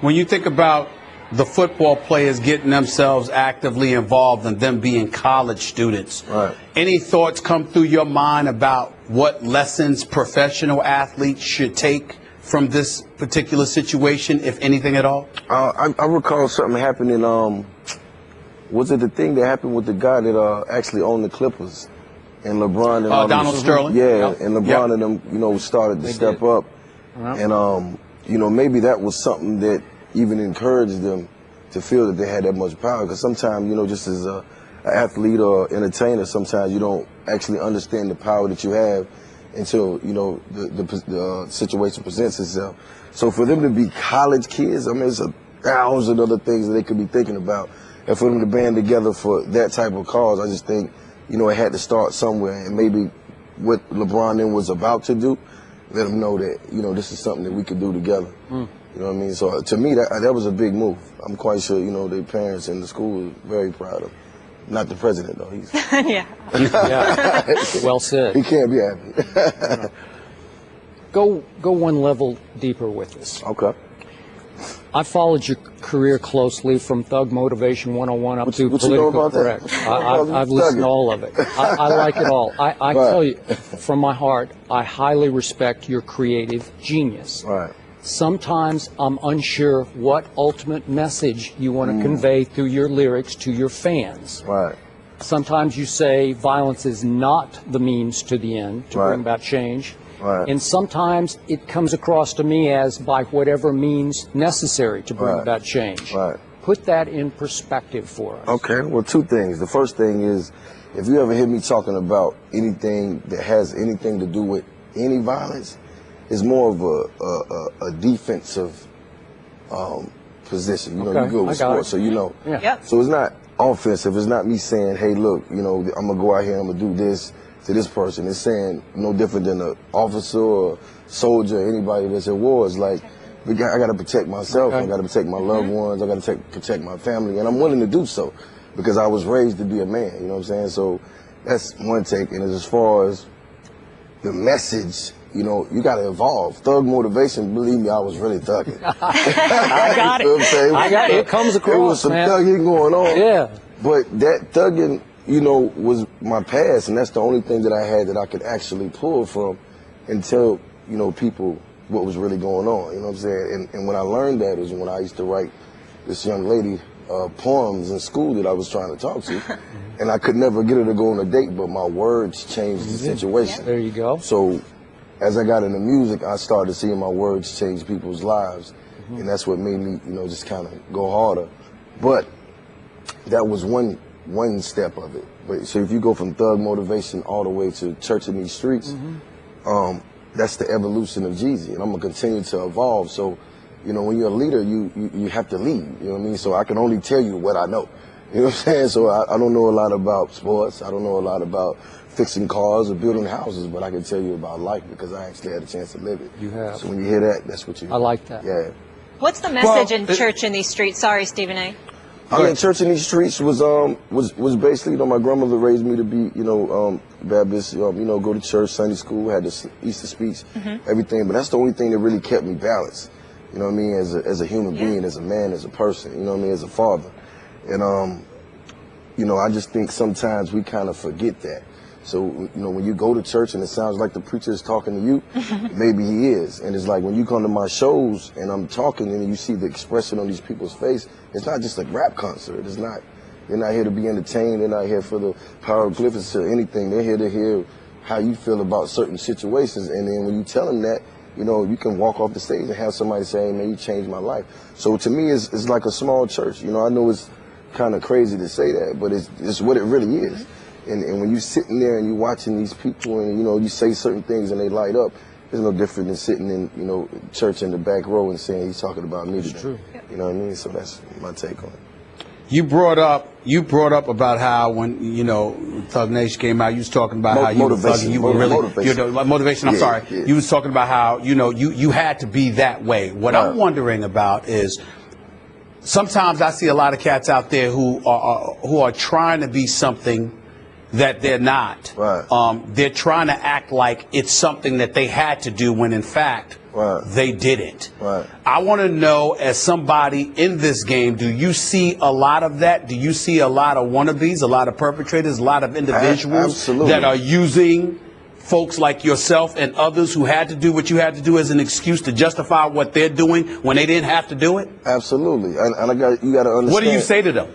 When you think about the football players getting themselves actively involved and them being college students, right. Any thoughts come through your mind about what lessons professional athletes should take from this particular situation, if anything at all? I recall something happening. Was it the thing that happened with the guy that actually owned the Clippers? And LeBron and Donald Sterling. Yeah, yep. And LeBron and them, started to step up. Yep. And, maybe that was something that even encouraged them to feel that they had that much power. Because sometimes, just as an athlete or entertainer, sometimes you don't actually understand the power that you have until, the situation presents itself. So for them to be college kids, I mean, it's 1,000 other things that they could be thinking about. And for them to band together for that type of cause, I just think, it had to start somewhere. And maybe what LeBron then was about to do, let them know that, this is something that we could do together. You know what I mean? So to me, that was a big move. I'm quite sure, their parents and the school are very proud of him. Not the president, though. He's yeah. Well said. He can't be happy. Go one level deeper with this. Okay. I followed your career closely from Thug Motivation 101 up to Political Correct. I've listened to all of it. I like it all. I tell you, from my heart, I highly respect your creative genius. Right. Sometimes I'm unsure what ultimate message you want to convey through your lyrics to your fans. Right. Sometimes you say violence is not the means to the end to bring about change. Right. And sometimes it comes across to me as by whatever means necessary to bring about change. Right. Put that in perspective for us. Okay, well, two things. The first thing is, if you ever hear me talking about anything that has anything to do with any violence, it's more of a defensive position. You good with sports, so So it's not offensive. It's not me saying, hey, look, I'm going to go out here and I'm going to do this to this person. It's saying no different than an officer or soldier, anybody that's at war. It's like, I got to protect myself. I got to protect my loved ones. I got to protect my family. And I'm willing to do so because I was raised to be a man. You know what I'm saying? So that's one take. And as far as the message, you got to evolve. Thug motivation, believe me, I was really thugging. I got it. You know what I'm saying? I got it. It comes across, There was some thugging going on. Yeah. But that thugging, was my past, and that's the only thing that I had that I could actually pull from and tell, people what was really going on, you know what I'm saying? And when I learned that is when I used to write this young lady poems in school that I was trying to talk to, and I could never get her to go on a date, but my words changed the situation. There you go. So as I got into music, I started seeing my words change people's lives, and that's what made me, just kind of go harder. But that was one step of it. But so if you go from Thug Motivation all the way to Church in These Streets, that's the evolution of Jeezy, and I'm gonna continue to evolve. So, when you're a leader, you have to lead. You know what I mean? So I can only tell you what I know. You know what I'm saying? So I don't know a lot about sports. I don't know a lot about fixing cars or building houses, but I can tell you about life because I actually had a chance to live it. You have. So when you hear that, that's what you. I like that. Yeah. What's the message in Church in These Streets? Sorry, Stephen A. I mean, Church in These Streets was basically, my grandmother raised me to be, Baptist, go to church, Sunday school, had the Easter speech, everything. But that's the only thing that really kept me balanced. You know what I mean? As a human being, as a man, as a person. You know what I mean? As a father. And I just think sometimes we kind of forget that. So, when you go to church and it sounds like the preacher is talking to you, maybe he is. And it's like when you come to my shows and I'm talking and you see the expression on these people's face, it's not just a rap concert. It's not, they're not here to be entertained. They're not here for the hieroglyphics or anything. They're here to hear how you feel about certain situations. And then when you tell them that, you can walk off the stage and have somebody say, hey, man, you changed my life. So to me, it's like a small church. I know it's kind of crazy to say that, but it's what it really is. And when you're sitting there and you're watching these people and, you know, you say certain things and they light up, it's no different than sitting in, you know, church in the back row and saying he's talking about me today. True. You know what I mean? So that's my take on it. You brought up about how when, you know, Thug Nation came out, you was talking about how you were thugging, you were really motivation. I'm sorry. Yeah. You was talking about how, you know, you had to be that way. What I'm wondering about is sometimes I see a lot of cats out there who are trying to be something that they're not. Right. They're trying to act like it's something that they had to do when in fact they didn't. Right. I want to know, as somebody in this game, do you see a lot of that? Do you see a lot of wannabes, a lot of perpetrators, a lot of individuals that are using folks like yourself and others who had to do what you had to do as an excuse to justify what they're doing when they didn't have to do it? Absolutely. And you got to understand. What do you say to them?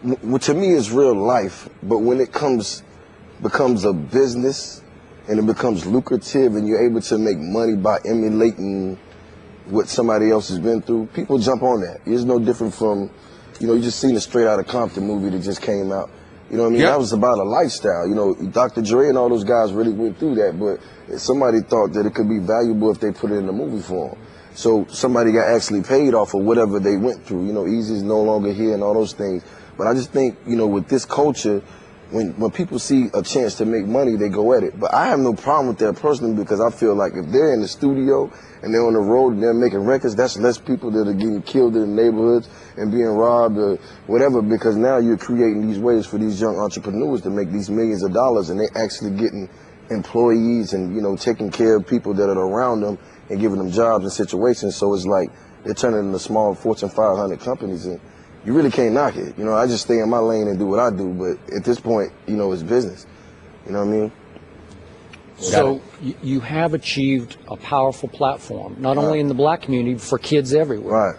Well, to me, it's real life. But when it becomes a business and it becomes lucrative and you're able to make money by emulating what somebody else has been through, people jump on that. It's no different from, you know, you just seen a Straight Outta Compton movie that just came out. You know what I mean? That was about a lifestyle. You know, Dr. Dre and all those guys really went through that, but somebody thought that it could be valuable if they put it in a movie form. So somebody got actually paid off of whatever they went through. You know, Eazy's no longer here and all those things. But I just think, you know, with this culture, when people see a chance to make money, they go at it. But I have no problem with that personally, because I feel like if they're in the studio and they're on the road and they're making records, that's less people that are getting killed in the neighborhoods and being robbed or whatever, because now you're creating these ways for these young entrepreneurs to make these millions of dollars, and they actually getting employees and, you know, taking care of people that are around them and giving them jobs and situations. So it's like they're turning into small Fortune 500 companies, and you really can't knock it. You know, I just stay in my lane and do what I do, but at this point, you know, it's business. You know what I mean? So you have achieved a powerful platform, not only in the black community, but for kids everywhere. Right.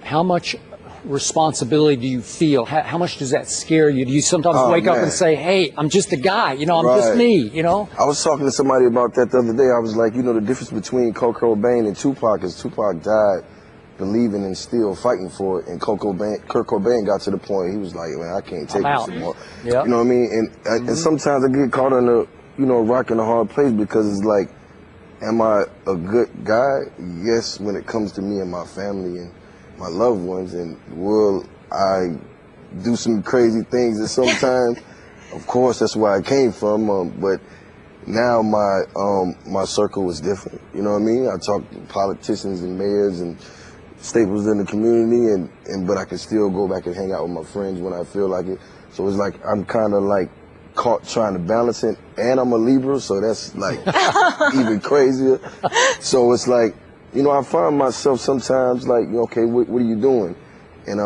How much responsibility do you feel? How much does that scare you? Do you sometimes wake up and say, hey, I'm just a guy, you know, I'm just me, you know? I was talking to somebody about that the other day. I was like, you know, the difference between Kurt Cobain and Tupac is Tupac died believing and still fighting for it, and Kurt Cobain got to the point he was like, man, I can't take this anymore. Yep. You know what I mean? And sometimes I get caught in a, you know, rock in a hard place, because it's like, am I a good guy? Yes, when it comes to me and my family and my loved ones, and will I do some crazy things at some time? Of course, that's where I came from, but now my circle is different. You know what I mean? I talk to politicians and mayors and staples in the community, but I can still go back and hang out with my friends when I feel like it. So it's like I'm kind of like caught trying to balance it, and I'm a Libra, so that's like even crazier. So it's like, you know, I find myself sometimes like, okay, what are you doing? And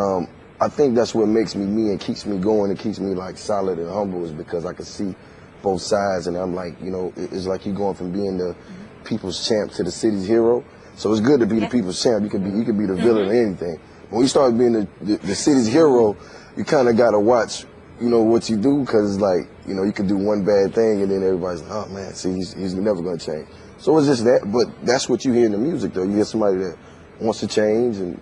I think that's what makes me me and keeps me going and keeps me like solid and humble, is because I can see both sides, and I'm like, you know, it's like you going from being the people's champ to the city's hero. So it's good to be the people's champ. You could be the villain of anything. When you start being the city's hero, you kind of got to watch, you know, what you do, because it's like, you know, you could do one bad thing and then everybody's like, oh man, see, he's never going to change. So it's just that, but that's what you hear in the music though. You hear somebody that wants to change and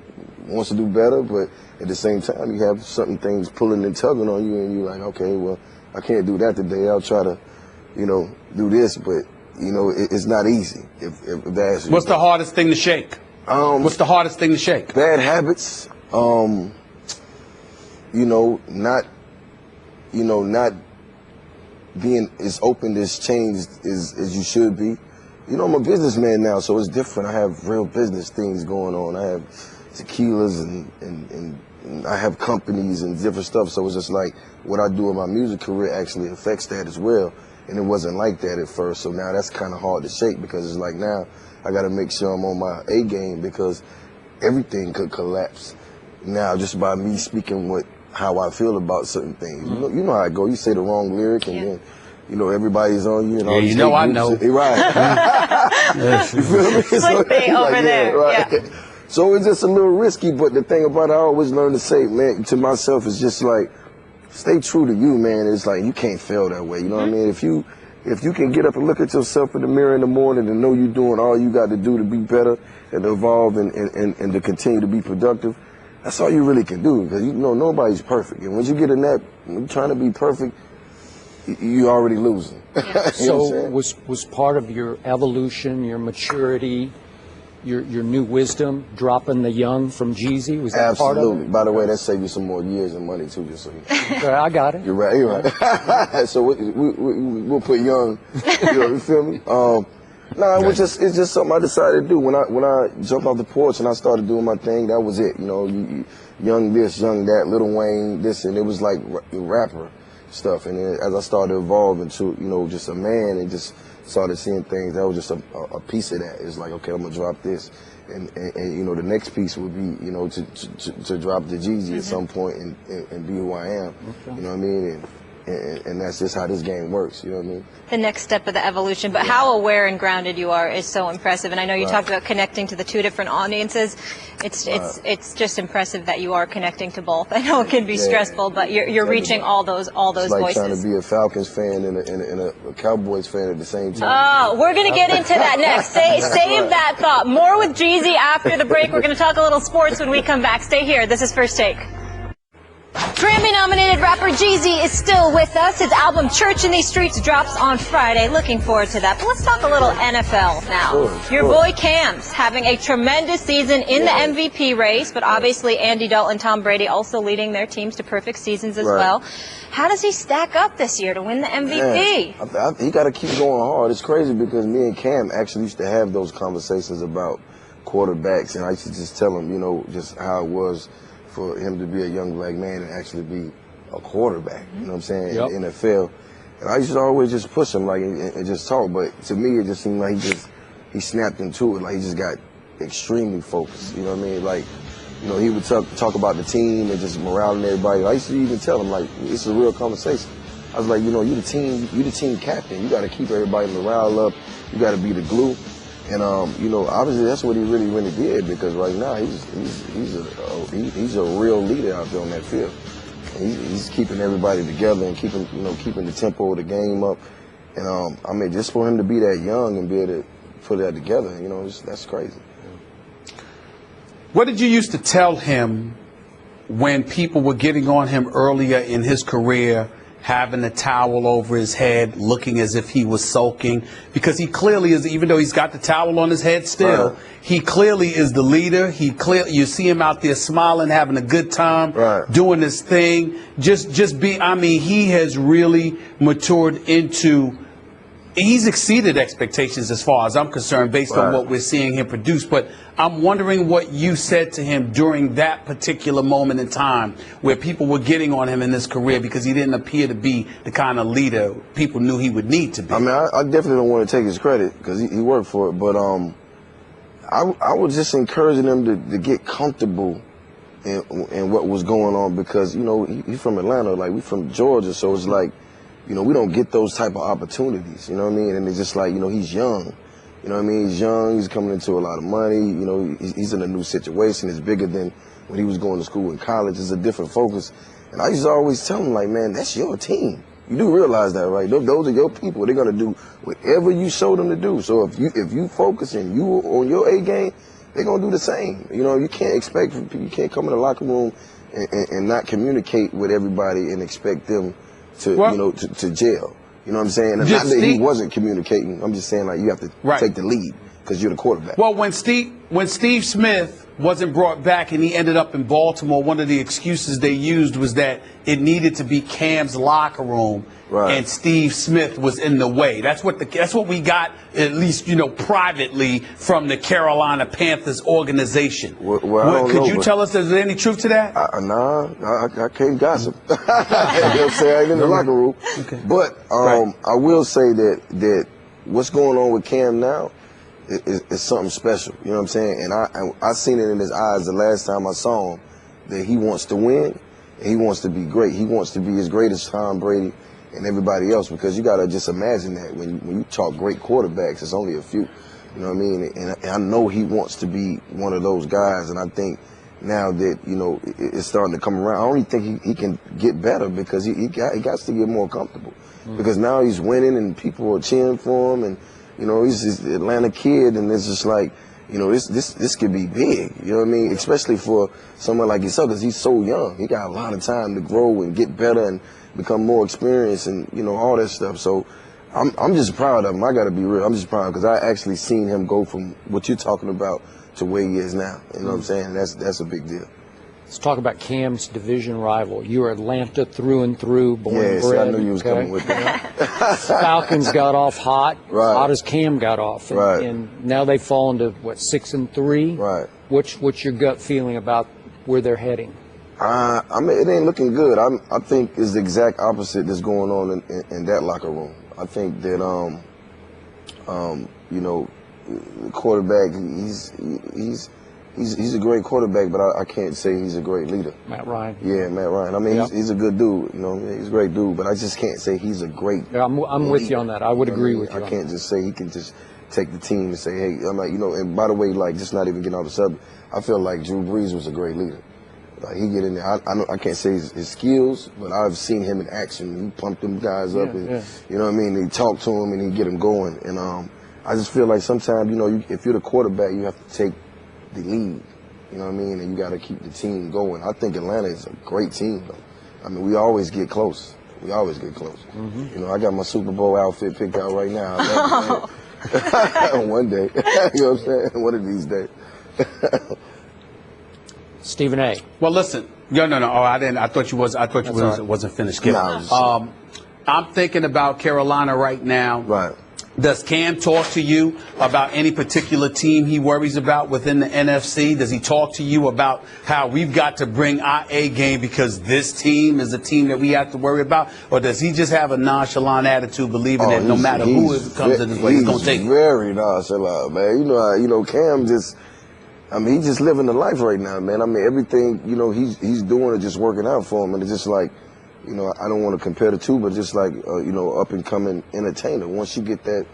wants to do better, but at the same time you have certain things pulling and tugging on you, and you're like, okay, well, I can't do that today. I'll try to, you know, do this, but you know, it's not easy. If that's what's the hardest thing to shake? What's the hardest thing to shake? Bad habits. You know, not being as open as changed as you should be. You know, I'm a businessman now, so it's different. I have real business things going on. I have tequilas and I have companies and different stuff. So it's just like what I do in my music career actually affects that as well. And it wasn't like that at first. So now that's kind of hard to shake, because it's like now I got to make sure I'm on my A game, because everything could collapse now just by me speaking how I feel about certain things. You know how I go. You say the wrong lyric and then, you know, everybody's on you and all these you know I know. Right. You feel me? Clickbait over there. Right. Yeah. So it's just a little risky, but the thing about it, I always learn to say, man, to myself, is just like, stay true to you, man. It's like, you can't fail that way. You know what I mean? If you can get up and look at yourself in the mirror in the morning and know you're doing all you got to do to be better and to evolve and to continue to be productive, that's all you really can do, because you know nobody's perfect. And once you get in that when you're trying to be perfect, you already losing. Yeah. So was part of your evolution, your maturity, your new wisdom, dropping the young from Jeezy? Was that part of it? Absolutely. By the way, that saved you some more years and money too, just so you know. I got it. You're right. You're right. So we'll put young. You feel me? It's just something I decided to do when I jumped off the porch and I started doing my thing. That was it. You know, young this, young that, Lil Wayne this, and it was like rapper stuff. And then as I started evolving to, you know, just a man and just started seeing things, that was just a piece of that. It's like, okay, I'm gonna drop this, and you know, the next piece would be, you know, to drop the Jeezy at some point and be who I am. Okay. You know what I mean? And that's just how this game works, you know what I mean? The next step of the evolution, but how aware and grounded you are is so impressive. And I know you talked about connecting to the two different audiences. It's just impressive that you are connecting to both. I know it can be stressful, but you're reaching all those it's like voices. Trying to be a Falcons fan and a Cowboys fan at the same time. Oh, we're going to get into that next. Save that thought. More with Jeezy after the break. We're going to talk a little sports when we come back. Stay here. This is First Take. Grammy-nominated rapper Jeezy is still with us. His album Church in These Streets drops on Friday. Looking forward to that. But let's talk a little NFL now. Your boy Cam's having a tremendous season in the MVP race, but obviously Andy Dalton, Tom Brady also leading their teams to perfect seasons as well. How does he stack up this year to win the MVP? Man, he got to keep going hard. It's crazy because me and Cam actually used to have those conversations about quarterbacks, and I used to just tell him, you know, just how it was for him to be a young black man and actually be a quarterback, you know what I'm saying, in the NFL. And I used to always just push him, like, and just talk, but to me, it just seemed like he snapped into it, like he just got extremely focused, you know what I mean? Like, you know, he would talk about the team and just morale and everybody. I used to even tell him, like, it's a real conversation. I was like, you know, you the team captain. You got to keep everybody morale up. You got to be the glue. And you know, obviously that's what he really did, because right now he's a real leader out there on that field. And he's keeping everybody together and keeping the tempo of the game up. And I mean, just for him to be that young and be able to put that together, you know, that's crazy. What did you used to tell him when people were getting on him earlier in his career, having a towel over his head, looking as if he was sulking? Because he clearly is, even though he's got the towel on his head still, he clearly is the leader. You see him out there smiling, having a good time, doing his thing. I mean, he has really matured into, he's exceeded expectations as far as I'm concerned based on what we're seeing him produce. But I'm wondering what you said to him during that particular moment in time where people were getting on him in his career because he didn't appear to be the kind of leader people knew he would need to be. I mean, I definitely don't want to take his credit because he worked for it, but I was just encouraging him to get comfortable in what was going on, because, you know, he's from Atlanta, like we from Georgia, so it's like, you know, we don't get those type of opportunities, you know what I mean? And it's just like, you know, he's young. You know what I mean? He's young, he's coming into a lot of money, you know, he's in a new situation. It's bigger than when he was going to school in college. It's a different focus. And I used to always tell him, like, man, that's your team. You do realize that, right? Those are your people. They're going to do whatever you show them to do. So if you focus and you on your A game, they're going to do the same. You know, you can't come in the locker room and not communicate with everybody and expect them to jail. You know what I'm saying? And not that he wasn't communicating. I'm just saying, like, you have to take the lead because you're the quarterback. Well, when Steve Smith wasn't brought back and he ended up in Baltimore, one of the excuses they used was that it needed to be Cam's locker room, and Steve Smith was in the way. That's what we got, at least, you know, privately from the Carolina Panthers organization. Could you tell us, is there any truth to that? I can't gossip. They'll say I ain't in the locker room. Okay. But I will say that what's going on with Cam now is something special. You know what I'm saying? And I seen it in his eyes the last time I saw him, that he wants to win and he wants to be great. He wants to be as great as Tom Brady and everybody else, because you got to just imagine that when you talk great quarterbacks, it's only a few. You know what I mean? And I know he wants to be one of those guys, and I think now that, you know, it's starting to come around, I only think he can get better because he got to get more comfortable. Because now he's winning and people are cheering for him, and, you know, he's this Atlanta kid, and it's just like, you know, this could be big. You know what I mean? Especially for someone like yourself, because he's so young. He got a lot of time to grow and get better and become more experienced and, you know, all that stuff. So I'm just proud of him. I got to be real. I'm just proud because I actually seen him go from what you're talking about to where he is now. You know what I'm saying? That's a big deal. Let's talk about Cam's division rival. You're Atlanta through and through, born and Yeah, bred. I knew you was coming with that. Falcons got off hot, hot as Cam got off, and, and now they've fallen to what, 6-3. Right. What's your gut feeling about where they're heading? I mean, it ain't looking good. I think it's the exact opposite that's going on in that locker room. I think that you know, the quarterback, he's a great quarterback, but I can't say he's a great leader. Matt Ryan. Yeah, Matt Ryan. I mean, he's a good dude. You know, he's a great dude, but I just can't say he's a great. Yeah, I'm with you on that. I would agree with you. I can't just say he can just take the team and say, hey, I'm like, you know. And by the way, like, just not even getting off the subject, I feel like Drew Brees was a great leader. Like, he get in there. I can't say his skills, but I've seen him in action. He pumped them guys up, and you know what I mean. He talked to them and he get them going. And I just feel like sometimes, you know, if you're the quarterback, you have to take the lead. You know what I mean? And you got to keep the team going. I think Atlanta is a great team, though. I mean, we always get close. We always get close. You know, I got my Super Bowl outfit picked out right now. One day. You know what I'm saying? One of these days. Stephen A. Well, listen. No. Oh, I didn't. I thought you wasn't finished. No, I'm thinking about Carolina right now. Right. Does Cam talk to you about any particular team he worries about within the NFC? Does he talk to you about how we've got to bring our A game because this team is a team that we have to worry about? Or does he just have a nonchalant attitude, believing that no matter who it comes in his way, he's going to take it? He's very nonchalant, man. You know, Cam just, I mean, he's just living the life right now, man. I mean, everything, you know, he's doing is just working out for him. And it's just like, you know, I don't want to compare the two, but just like, you know, up and coming entertainer. Once you get that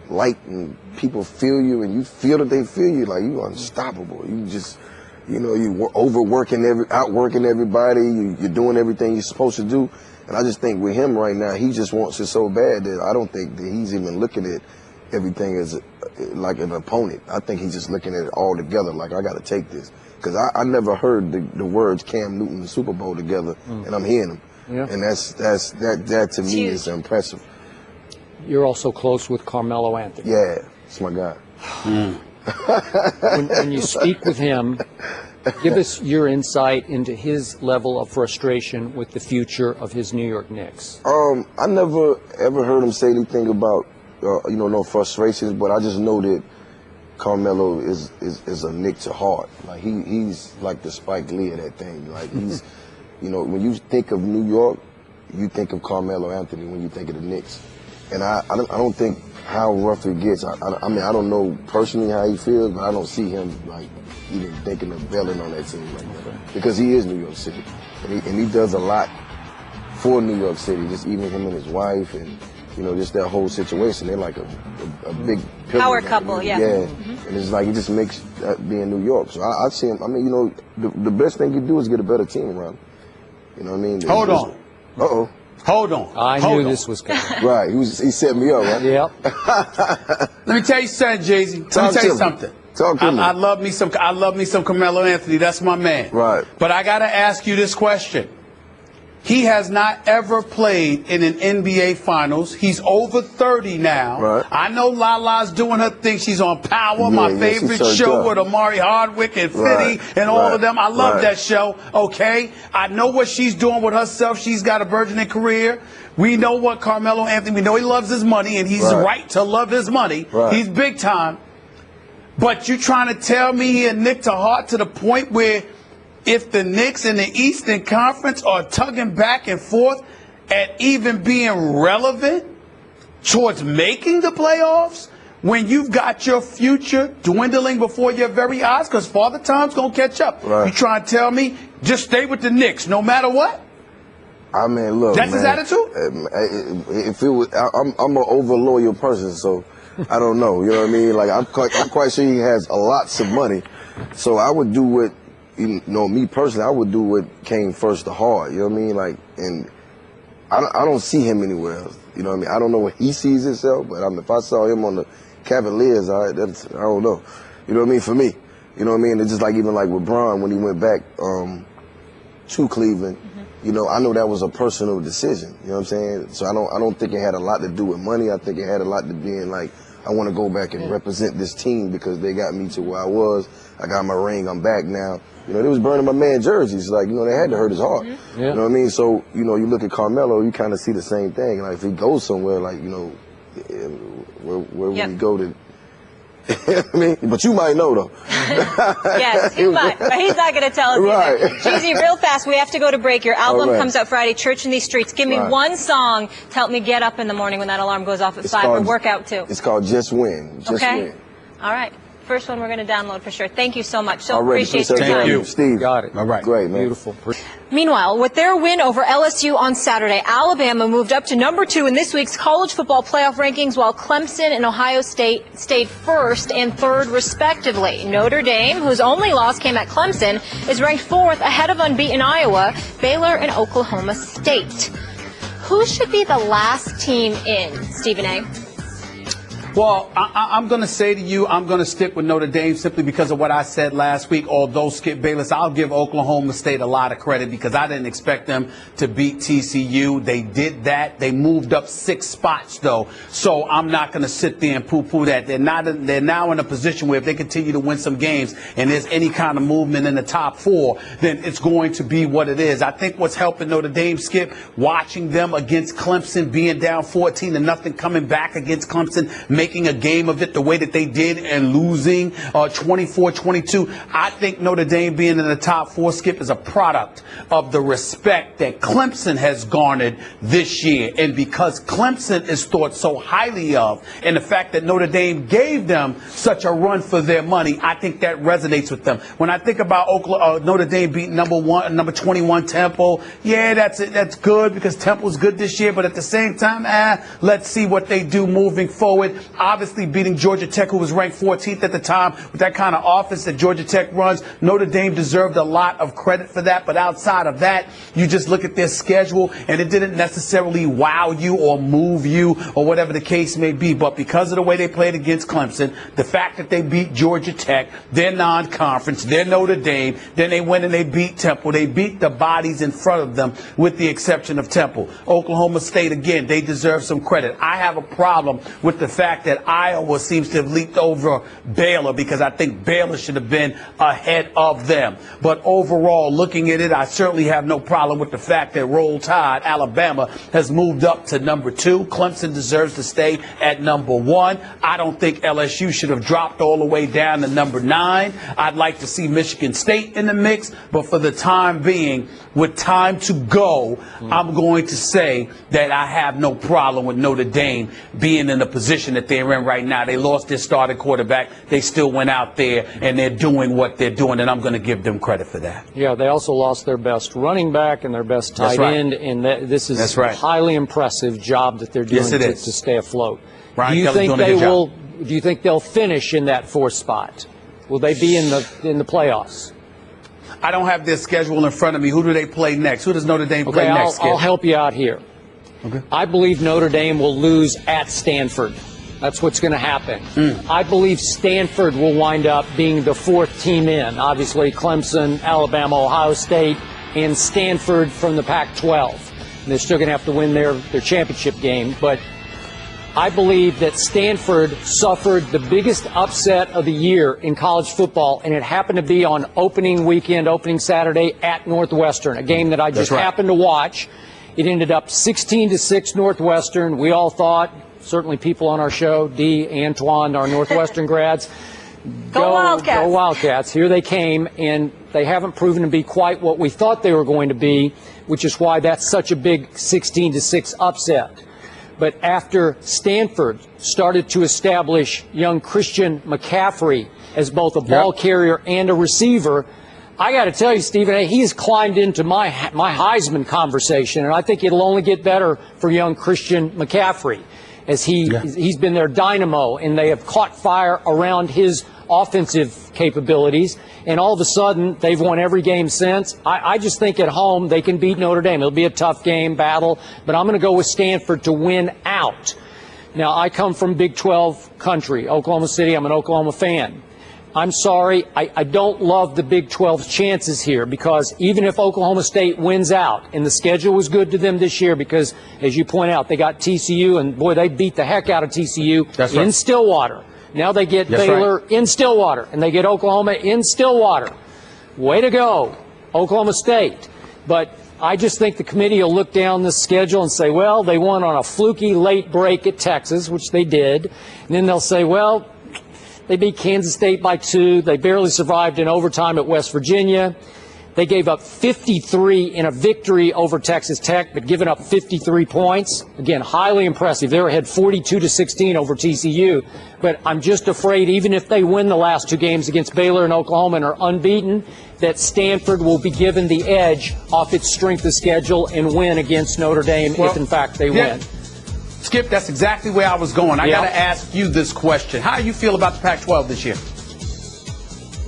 light and people feel you and you feel that they feel you, like, you unstoppable. You just, you know, you outworking everybody. You're doing everything you're supposed to do. And I just think with him right now, he just wants it so bad that I don't think that he's even looking at everything as like an opponent. I think he's just looking at it all together. Like, I got to take this. Because I never heard the words Cam Newton and Super Bowl together, and I'm hearing them. Yeah. And that to me is impressive. You're also close with Carmelo Anthony. Yeah, it's my guy. When you speak with him, give us your insight into his level of frustration with the future of his New York Knicks. I never ever heard him say anything about you know, no frustrations, but I just know that Carmelo is a Knick to heart. Like, he's like the Spike Lee of that thing. Like, he's you know, when you think of New York, you think of Carmelo Anthony when you think of the Knicks. And I don't think how rough it gets. I mean, I don't know personally how he feels, but I don't see him, like, even thinking of bailing on that team right now. Because he is New York City. And he does a lot for New York City, just even him and his wife and, you know, just that whole situation. They're like a big pillar. Power couple, yeah. Yeah. And it's like, it just makes being New York. So I see him, I mean, you know, the best thing you do is get a better team around him. You know what I mean? Hold on. Uh-oh. Hold on. I knew this was coming. Right. He set me up, right? Yep. Let me tell you something, Jeezy. Let me tell you something. Talk to me. I love me some Carmelo Anthony. That's my man. Right. But I got to ask you this question. He has not ever played in an NBA Finals. He's over 30 now. Right. I know Lala's doing her thing. She's on Power, my favorite show with Amari Hardwick and Fitty and all of them. I love that show, okay? I know what she's doing with herself. She's got a burgeoning career. We know what Carmelo Anthony, we know he loves his money, and he's right to love his money. Right. He's big time. But you trying to tell me he a Knick to heart to the point where if the Knicks in the Eastern Conference are tugging back and forth at even being relevant towards making the playoffs, when you've got your future dwindling before your very eyes, because Father Time's going to catch up. Right. You trying to tell me just stay with the Knicks no matter what? I mean, look, that's his attitude? If it was, I'm an over loyal person, so I don't know. You know what I mean? Like, I'm quite sure he has lots of money, so I would do what, you know, me personally, I would do what came first to heart. You know what I mean? Like, and I don't see him anywhere else. You know what I mean? I don't know where he sees himself, but if I saw him on the Cavaliers, I don't know. You know what I mean? For me, you know what I mean? It's just like even like with Bron when he went back to Cleveland. You know, I know that was a personal decision. You know what I'm saying? So I don't think it had a lot to do with money. I think it had a lot to being like, I want to go back and represent this team because they got me to where I was. I got my ring. I'm back now. You know, they was burning my man jerseys. Like, you know, they had to hurt his heart. You know what I mean? So, you know, you look at Carmelo, you kind of see the same thing. Like, if he goes somewhere, like, you know, where would he go to? I mean, but you might know, though. Yes, he might, but he's not going to tell us Right. either. Jeezy, real fast, we have to go to break. Your album comes out Friday, Church in These Streets. Give me one song to help me get up in the morning when that alarm goes off at 5 or work out too. It's called Just Win. Just Win. All right. First one we're going to download for sure. Thank you so much. So Already. appreciate your time. Thank you. Steve. Got it. All right. Great, man. Beautiful. Meanwhile, with their win over LSU on Saturday, Alabama moved up to number 2 in this week's college football playoff rankings, while Clemson and Ohio State stayed first and third, respectively. Notre Dame, whose only loss came at Clemson, is ranked 4th ahead of unbeaten Iowa, Baylor, and Oklahoma State. Who should be the last team in, Stephen A.? Well, I'm going to say to you, I'm going to stick with Notre Dame simply because of what I said last week. Although Skip Bayless, I'll give Oklahoma State a lot of credit because I didn't expect them to beat TCU. They did that. They moved up 6 spots, though. So I'm not going to sit there and poo-poo that. They're now in a position where if they continue to win some games and there's any kind of movement in the top 4, then it's going to be what it is. I think what's helping Notre Dame, Skip, watching them against Clemson, being down 14-0, coming back against Clemson, making a game of it the way that they did and losing 24-22. I think Notre Dame being in the top 4, Skip, is a product of the respect that Clemson has garnered this year. And because Clemson is thought so highly of, and the fact that Notre Dame gave them such a run for their money, I think that resonates with them. When I think about Notre Dame beating number 21 Temple, yeah, that's good because Temple's good this year. But at the same time, let's see what they do moving forward. Obviously beating Georgia Tech, who was ranked 14th at the time, with that kind of offense that Georgia Tech runs. Notre Dame deserved a lot of credit for that. But outside of that, you just look at their schedule, and it didn't necessarily wow you or move you or whatever the case may be. But because of the way they played against Clemson, the fact that they beat Georgia Tech, their non-conference, their Notre Dame, then they went and they beat Temple. They beat the bodies in front of them with the exception of Temple. Oklahoma State, again, they deserve some credit. I have a problem with the fact that Iowa seems to have leaped over Baylor because I think Baylor should have been ahead of them. But overall, looking at it, I certainly have no problem with the fact that Roll Tide, Alabama, has moved up to number 2. Clemson deserves to stay at number 1. I don't think LSU should have dropped all the way down to number 9. I'd like to see Michigan State in the mix, but for the time being, with time to go, I'm going to say that I have no problem with Notre Dame being in the position that they're in right now. They lost their starting quarterback. They still went out there, and they're doing what they're doing, and I'm going to give them credit for that. Yeah, they also lost their best running back and their best tight end, and this is a highly impressive job that they're doing to stay afloat. Do you think they'll finish in that 4th spot? Will they be in the playoffs? I don't have their schedule in front of me. Who do they play next? Who does Notre Dame play next? I'll help you out here. Okay. I believe Notre Dame will lose at Stanford. That's what's going to happen. I believe Stanford will wind up being the 4th team in. Obviously, Clemson, Alabama, Ohio State, and Stanford from the Pac-12. And they're still going to have to win their championship game. But I believe that Stanford suffered the biggest upset of the year in college football, and it happened to be on opening Saturday at Northwestern, a game that I just happened to watch. It ended up 16-6 Northwestern. We all thought, certainly people on our show, Dee, Antoine, our Northwestern grads, go Wildcats. Go Wildcats. Here they came, and they haven't proven to be quite what we thought they were going to be, which is why that's such a big 16-6 upset. But after Stanford started to establish young Christian McCaffrey as both a ball carrier and a receiver, I got to tell you, Stephen A., he has climbed into my Heisman conversation, and I think it'll only get better for young Christian McCaffrey as he's been their dynamo, and they have caught fire around his offensive capabilities, and all of a sudden they've won every game since. I just think at home they can beat Notre Dame. It'll be a tough game, battle, but I'm going to go with Stanford to win out. Now, I come from Big 12 country, Oklahoma City. I'm an Oklahoma fan. I'm sorry. I don't love the Big 12's chances here because even if Oklahoma State wins out, and the schedule was good to them this year because, as you point out, they got TCU, and, boy, they beat the heck out of TCU in Stillwater. Now they get Baylor in Stillwater, and they get Oklahoma in Stillwater. Way to go, Oklahoma State. But I just think the committee will look down the schedule and say, well, they won on a fluky late break at Texas, which they did. And then they'll say, well, they beat Kansas State by 2. They barely survived in overtime at West Virginia. They gave up 53 in a victory over Texas Tech, but giving up 53 points. Again, highly impressive. They were ahead 42-16 over TCU. But I'm just afraid, even if they win the last 2 games against Baylor and Oklahoma and are unbeaten, that Stanford will be given the edge off its strength of schedule and win against Notre Dame if, in fact, they win. Skip, that's exactly where I was going. I got to ask you this question. How do you feel about the Pac-12 this year?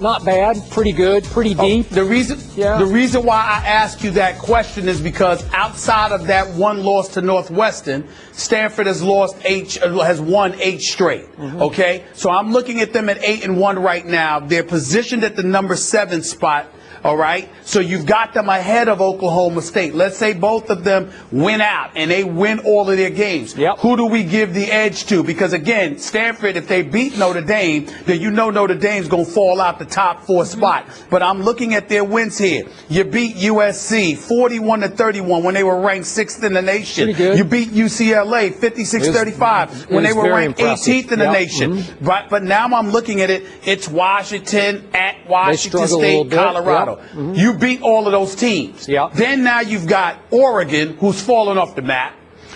Not bad, pretty good, pretty deep. The reason why I ask you that question is because outside of that one loss to Northwestern, Stanford has won 8 straight. Okay, so I'm looking at them at 8-1 right now. They're positioned at the number 7 spot. All right, so you've got them ahead of Oklahoma State. Let's say both of them win out and they win all of their games. Who do we give the edge to? Because, again, Stanford, if they beat Notre Dame, then you know Notre Dame's going to fall out the top 4 spot. But I'm looking at their wins here. You beat USC 41-31 when they were ranked 6th in the nation. You beat UCLA 56-35 when they were ranked 18th in the nation. But now I'm looking at it. It's Washington at Washington State, Colorado. You beat all of those teams. Then now you've got Oregon, who's fallen off the map.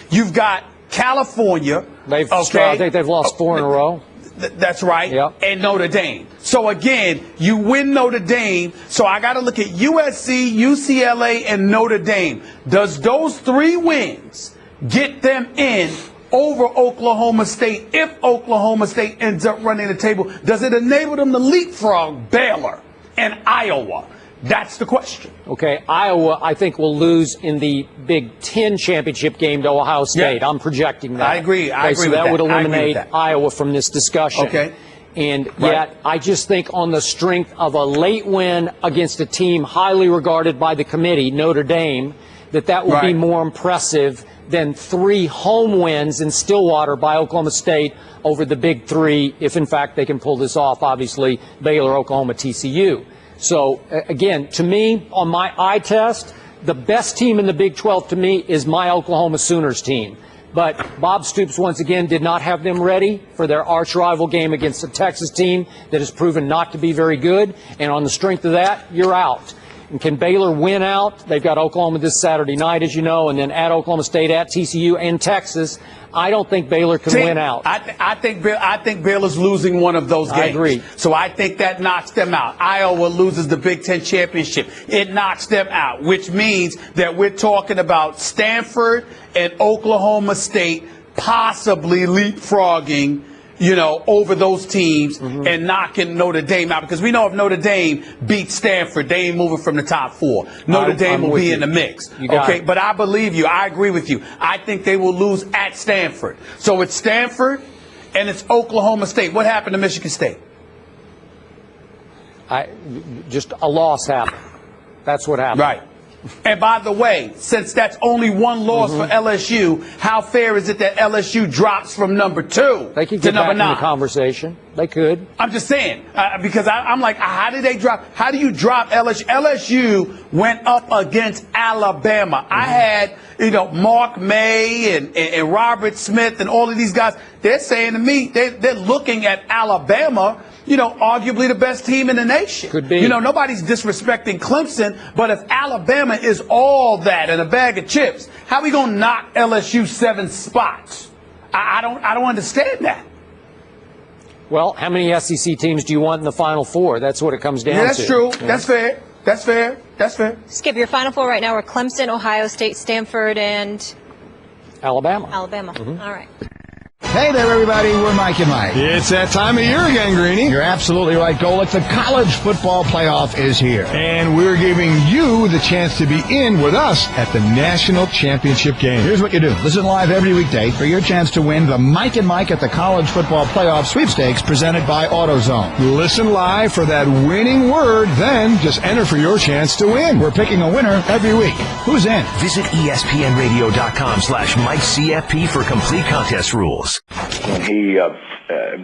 You've got California. I think they've lost 4 in a row. That's right. And Notre Dame. So, again, you win Notre Dame. So I got to look at USC, UCLA, and Notre Dame. Does those 3 wins get them in over Oklahoma State? If Oklahoma State ends up running the table, does it enable them to leapfrog Baylor and Iowa? That's the question. Okay, Iowa, I think, will lose in the Big Ten championship game to Ohio State. I'm projecting that. I agree. I agree so with that would eliminate Iowa from this discussion. Okay. And yet, I just think on the strength of a late win against a team highly regarded by the committee, Notre Dame, that will be more impressive than 3 home wins in Stillwater by Oklahoma State over the Big 3, if in fact they can pull this off, obviously, Baylor, Oklahoma, TCU. So, again, to me, on my eye test, the best team in the Big 12 to me is my Oklahoma Sooners team. But Bob Stoops, once again, did not have them ready for their arch-rival game against a Texas team that has proven not to be very good. And on the strength of that, you're out. And can Baylor win out? They've got Oklahoma this Saturday night, as you know, and then at Oklahoma State, at TCU, and Texas. I don't think Baylor can win out. I think Baylor's losing one of those games. I agree. So I think that knocks them out. Iowa loses the Big Ten championship. It knocks them out, which means that we're talking about Stanford and Oklahoma State possibly leapfrogging, over those teams and knocking Notre Dame out. Because we know if Notre Dame beats Stanford, they ain't moving from the top 4. Notre Dame will be in the mix. Okay, but I believe you. I agree with you. I think they will lose at Stanford. So it's Stanford and it's Oklahoma State. What happened to Michigan State? Just a loss happened. That's what happened. Right. And by the way, since that's only 1 loss for LSU, how fair is it that LSU drops from number 2 they could to get number back 9? In the conversation. They could. I'm just saying, because I'm like, how did they drop? How do you drop LSU? LSU went up against Alabama. I had, Mark May and Robert Smith and all of these guys. They're saying to me, they're looking at Alabama, arguably the best team in the nation. Could be. Nobody's disrespecting Clemson, but if Alabama is all that and a bag of chips, how are we going to knock LSU 7 spots? I don't understand that. Well, how many SEC teams do you want in the Final 4? That's what it comes down to. That's true. Yeah. That's fair. That's fair. That's fair. Skip, your Final 4 right now are Clemson, Ohio State, Stanford, and Alabama. All right. Hey there, everybody. We're Mike and Mike. It's that time of year again, Greenie. You're absolutely right, Golick. The college football playoff is here. And we're giving you the chance to be in with us at the national championship game. Here's what you do. Listen live every weekday for your chance to win the Mike and Mike at the college football playoff sweepstakes presented by AutoZone. Listen live for that winning word, then just enter for your chance to win. We're picking a winner every week. Who's in? Visit ESPNRadio.com/MikeCFP for complete contest rules. When he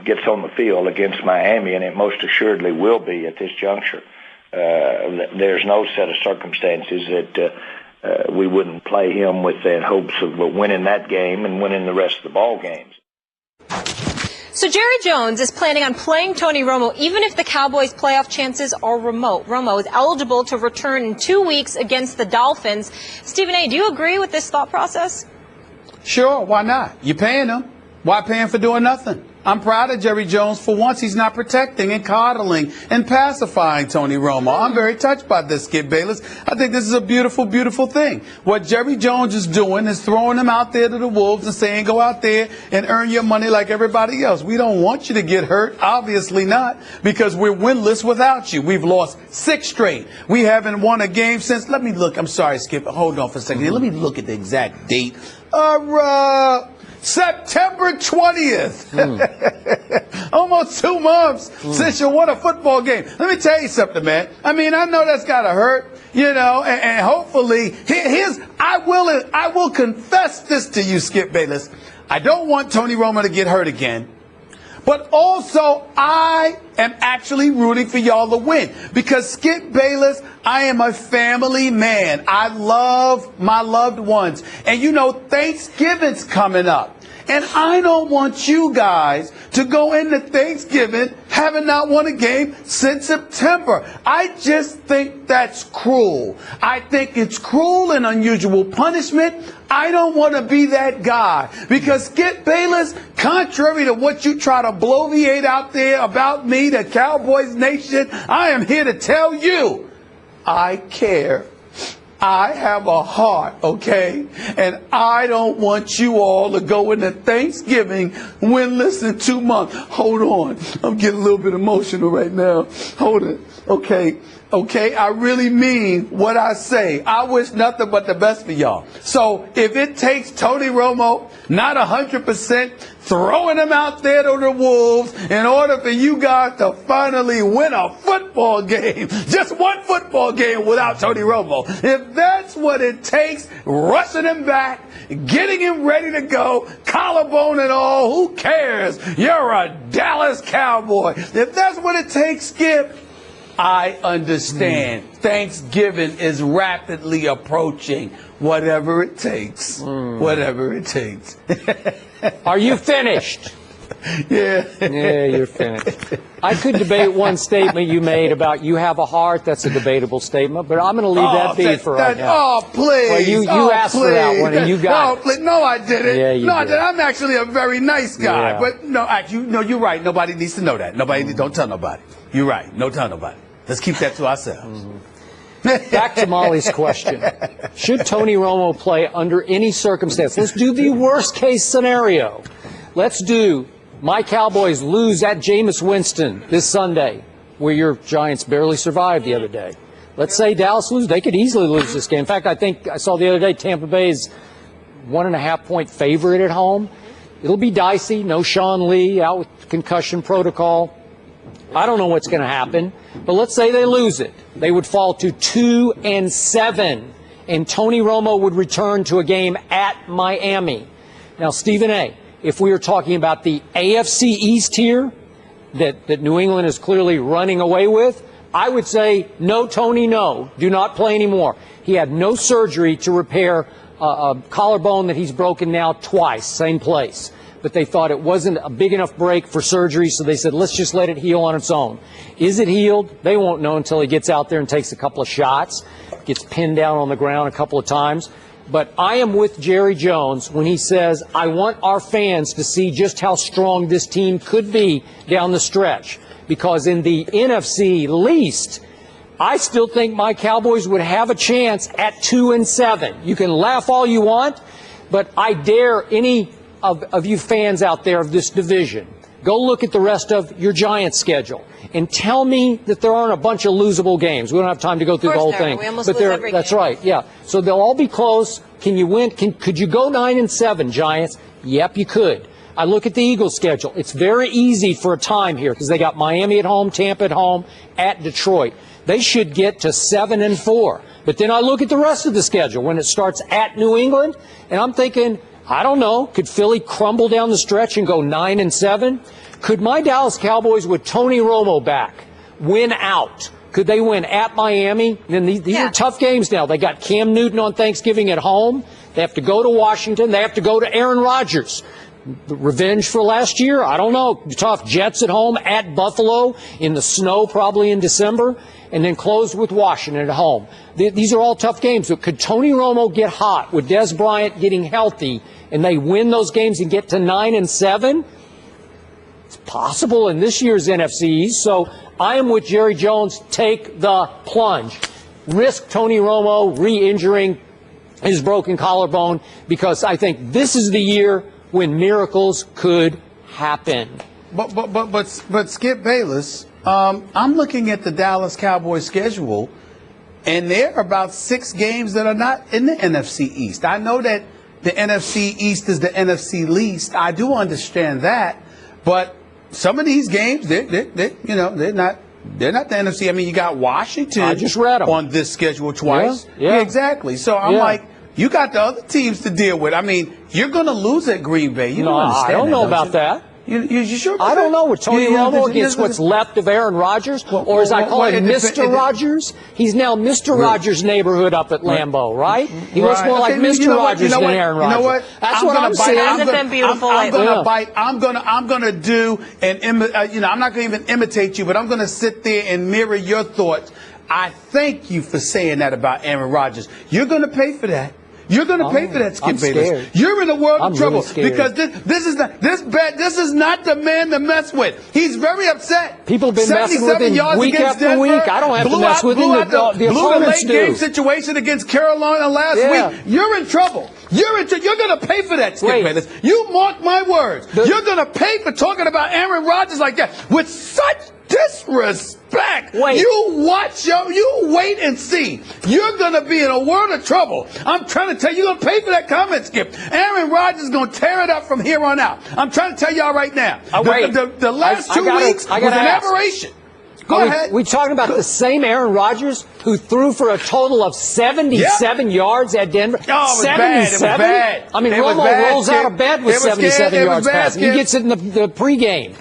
gets on the field against Miami, and it most assuredly will be at this juncture, there's no set of circumstances that we wouldn't play him with the hopes of winning that game and winning the rest of the ball games. So Jerry Jones is planning on playing Tony Romo even if the Cowboys' playoff chances are remote. Romo is eligible to return in 2 weeks against the Dolphins. Stephen A., do you agree with this thought process? Sure, why not? You're paying him. Why pay him for doing nothing? I'm proud of Jerry Jones for once he's not protecting and coddling and pacifying Tony Romo. I'm very touched by this, Skip Bayless. I think this is a beautiful, beautiful thing. What Jerry Jones is doing is throwing him out there to the wolves and saying, go out there and earn your money like everybody else. We don't want you to get hurt. Obviously not, because we're winless without you. We've lost 6 straight. We haven't won a game since, let me look. I'm sorry, Skip. Hold on for a second. Let me look at the exact date. September 20th. Almost 2 months since you won a football game. Let me tell you something, man. I mean, I know that's got to hurt, you know, and hopefully, I will confess this to you, Skip Bayless. I don't want Tony Romo to get hurt again. But also, I am actually rooting for y'all to win. Because, Skip Bayless, I am a family man. I love my loved ones. And, you know, Thanksgiving's coming up. And I don't want you guys to go into Thanksgiving having not won a game since September. I just think that's cruel. I think it's cruel and unusual punishment. I don't want to be that guy. Because, Skip Bayless, contrary to what you try to bloviate out there about me, the Cowboys Nation, I am here to tell you, I care. I have a heart, okay? And I don't want you all to go into Thanksgiving winless in 2 months. Hold on. I'm getting a little bit emotional right now. Hold it. Okay, I really mean what I say. I wish nothing but the best for y'all. So if it takes Tony Romo not 100% throwing him out there to the wolves in order for you guys to finally win a football game, just one football game without Tony Romo, if that's what it takes, rushing him back, getting him ready to go, collarbone and all, who cares? You're a Dallas Cowboy. If that's what it takes, Skip, I understand. Thanksgiving is rapidly approaching. Whatever it takes. Whatever it takes. Are you finished? Yeah. Yeah, you're finished. I could debate one statement you made about you have a heart. That's a debatable statement, but I'm going to leave that be for right now. Oh, please. Well, you asked for that one, and you got it. No, I didn't. Yeah, you did. I'm actually a very nice guy. Yeah. But you're right. Nobody needs to know that. Don't tell nobody. You're right. Don't tell nobody. Let's keep that to ourselves. Back to Molly's question. Should Tony Romo play under any circumstance? Let's do the worst case scenario. Let's do my Cowboys lose at Jameis Winston this Sunday, where your Giants barely survived the other day. Let's say Dallas lose. They could easily lose this game. In fact, I think I saw the other day Tampa Bay's 1.5-point favorite at home. It'll be dicey. No Sean Lee, out with concussion protocol. I don't know what's going to happen, but let's say they lose it. They would fall to 2-7, and Tony Romo would return to a game at Miami. Now, Stephen A., if we are talking about the AFC East here that New England is clearly running away with, I would say, no, Tony, no. Do not play anymore. He had no surgery to repair a collarbone that he's broken now twice, same place. But they thought it wasn't a big enough break for surgery, so they said, let's just let it heal on its own. Is it healed? They won't know until he gets out there and takes a couple of shots, gets pinned down on the ground a couple of times. But I am with Jerry Jones when he says, I want our fans to see just how strong this team could be down the stretch. Because in the NFC least, I still think my Cowboys would have a chance at 2-7. You can laugh all you want, but I dare any of you fans out there of this division, go look at the rest of your Giants schedule and tell me that there aren't a bunch of losable games. We don't have time to go through the whole thing. We almost lose every that's game. right, yeah. So they'll all be close. Can you win? Could you go 9-7, Giants? Yep, you could. I look at the Eagles schedule. It's very easy for a time here because they got Miami at home, Tampa at home, at Detroit. They should get to 7-4. But then I look at the rest of the schedule when it starts at New England, and I'm thinking, I don't know, could Philly crumble down the stretch and go 9-7? Could my Dallas Cowboys with Tony Romo back win out? Could they win at Miami? And these are tough games now. They got Cam Newton on Thanksgiving at home. They have to go to Washington. They have to go to Aaron Rodgers. Revenge for last year? I don't know. Tough. Jets at home, at Buffalo, in the snow probably in December, and then close with Washington at home. These are all tough games. But could Tony Romo get hot with Des Bryant getting healthy and they win those games and get to 9-7? It's possible in this year's NFC East. So I am with Jerry Jones. Take the plunge. Risk Tony Romo re-injuring his broken collarbone because I think this is the year when miracles could happen. But Skip Bayless, I'm looking at the Dallas Cowboys schedule, and there are about 6 games that are not in the NFC East. I know that the NFC East is the NFC least. I do understand that, but some of these games, they're not the NFC. I mean, you got Washington. I just read them on this schedule twice. Yeah. Exactly. So I'm like, you got the other teams to deal with. I mean, you're going to lose at Green Bay. You don't understand. I don't know about that. You sure about I don't that? know. With Tony Romo against what's left of Aaron Rodgers, or as I call him, Mr. Rogers. He's now Mr. Rogers' neighborhood up at Lambeau, right? He looks more like Mr. Rogers than Aaron Rodgers. You know what? That's what I'm saying. Hasn't been beautiful lately. I'm gonna do and I'm not gonna even imitate you, but I'm gonna sit there and mirror your thoughts. I thank you for saying that about Aaron Rodgers. You're gonna pay for that. You're going to pay for that, Skip Bayless. You're in a world of trouble because this is not the man to mess with. He's very upset. People have been messing with him week after week. I don't have to mess with him. The opponents do. Blew the late game situation against Carolina last week. You're in trouble. You're going to pay for that, Skip Bayless. You mark my words. You're going to pay for talking about Aaron Rodgers like that with such disrespect. You wait and see. You're going to be in a world of trouble. I'm trying to tell you, you're going to pay for that comment, Skip. Aaron Rodgers is going to tear it up from here on out. I'm trying to tell y'all right now. The last 2 weeks was an aberration. Go ahead. We're talking about the same Aaron Rodgers who threw for a total of 77 yards at Denver. Oh, it was 77? Bad. It was bad. I mean, Romo rolls out of bed with 77 yards passing. He gets it in the pregame.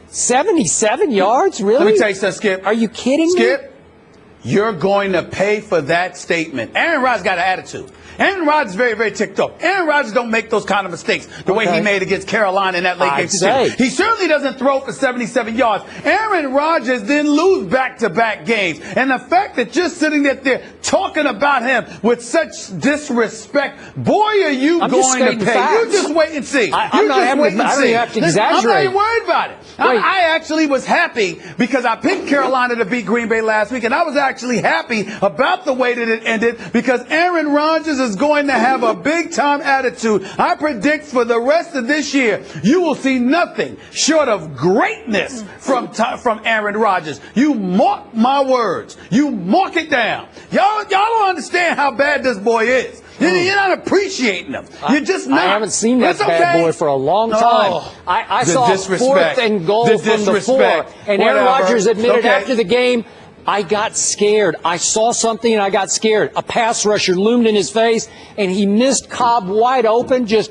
77 yards? Really? Let me tell you something, Skip. Are you kidding me? Skip, you're going to pay for that statement. Aaron Rodgers got an attitude. Aaron Rodgers is very, very ticked off. Aaron Rodgers don't make those kind of mistakes the way he made against Carolina in that late game situation. He certainly doesn't throw for 77 yards. Aaron Rodgers didn't lose back-to-back games. And the fact that you're sitting there talking about him with such disrespect, boy, are you going to pay. You just wait and see. I don't have to exaggerate. I'm not even worried about it. I actually was happy because I picked Carolina to beat Green Bay last week, and I was actually happy about the way that it ended because Aaron Rodgers is going to have a big-time attitude. I predict for the rest of this year, you will see nothing short of greatness from Aaron Rodgers. You mark my words. You mark it down. Y'all don't understand how bad this boy is. You're not appreciating him. You're just not. I haven't seen that bad boy for a long time. I saw 4th and goal from the 4, and Aaron Rodgers admitted after the game, I got scared. I saw something and I got scared. A pass rusher loomed in his face, and he missed Cobb wide open. Just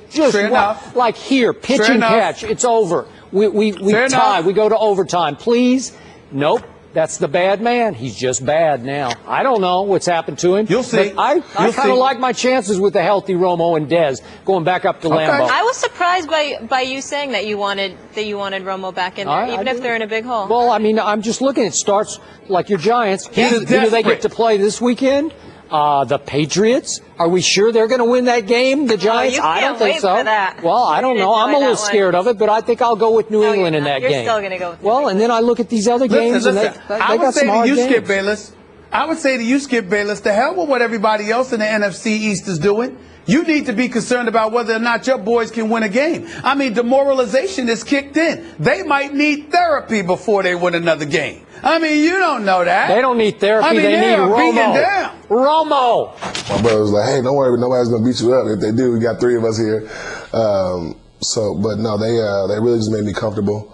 like here, pitch and catch. It's over. We tie. We go to overtime. Please, nope. That's the bad man. He's just bad now. I don't know what's happened to him. You'll see. I kind of like my chances with the healthy Romo and Dez going back up to Lambeau. I was surprised by you saying that you wanted Romo back in there, even if they're in a big hole. Well, I mean, I'm just looking. It starts like your Giants. Who do they get to play this weekend? The Patriots. Are we sure they're going to win that game? The Giants? I don't think so. That. Well, I don't know. I'm a little scared of it, but I think I'll go with New England in that game. You're still going to go with New England. And then I look at these other games, and they got some hard games. Skip Bayless, I would say to you, Skip Bayless, to hell with what everybody else in the NFC East is doing. You need to be concerned about whether or not your boys can win a game. I mean, demoralization is kicked in. They might need therapy before they win another game. I mean, you don't know that. They don't need therapy. I mean, they need Romo. Down. Romo. My brother was like, hey, don't worry, nobody's going to beat you up. If they do, we got 3 of us here. But no, they really just made me comfortable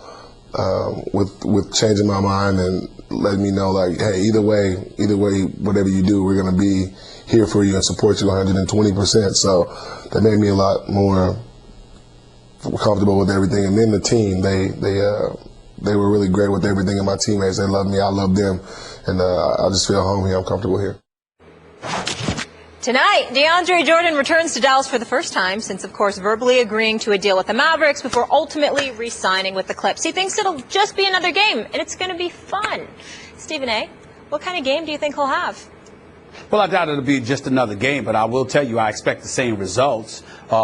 with changing my mind and letting me know, like, hey, either way, whatever you do, we're going to be here for you and support you 120%. So that made me a lot more comfortable with everything. And then the team, they were really great with everything, and my teammates, they loved me, I loved them, and I just feel home here. I'm comfortable here. Tonight, DeAndre Jordan returns to Dallas for the first time since, of course, verbally agreeing to a deal with the Mavericks before ultimately re-signing with the Clips. He thinks it'll just be another game, and it's going to be fun. Stephen A., what kind of game do you think he'll have? Well, I doubt it'll be just another game, but I will tell you I expect the same results.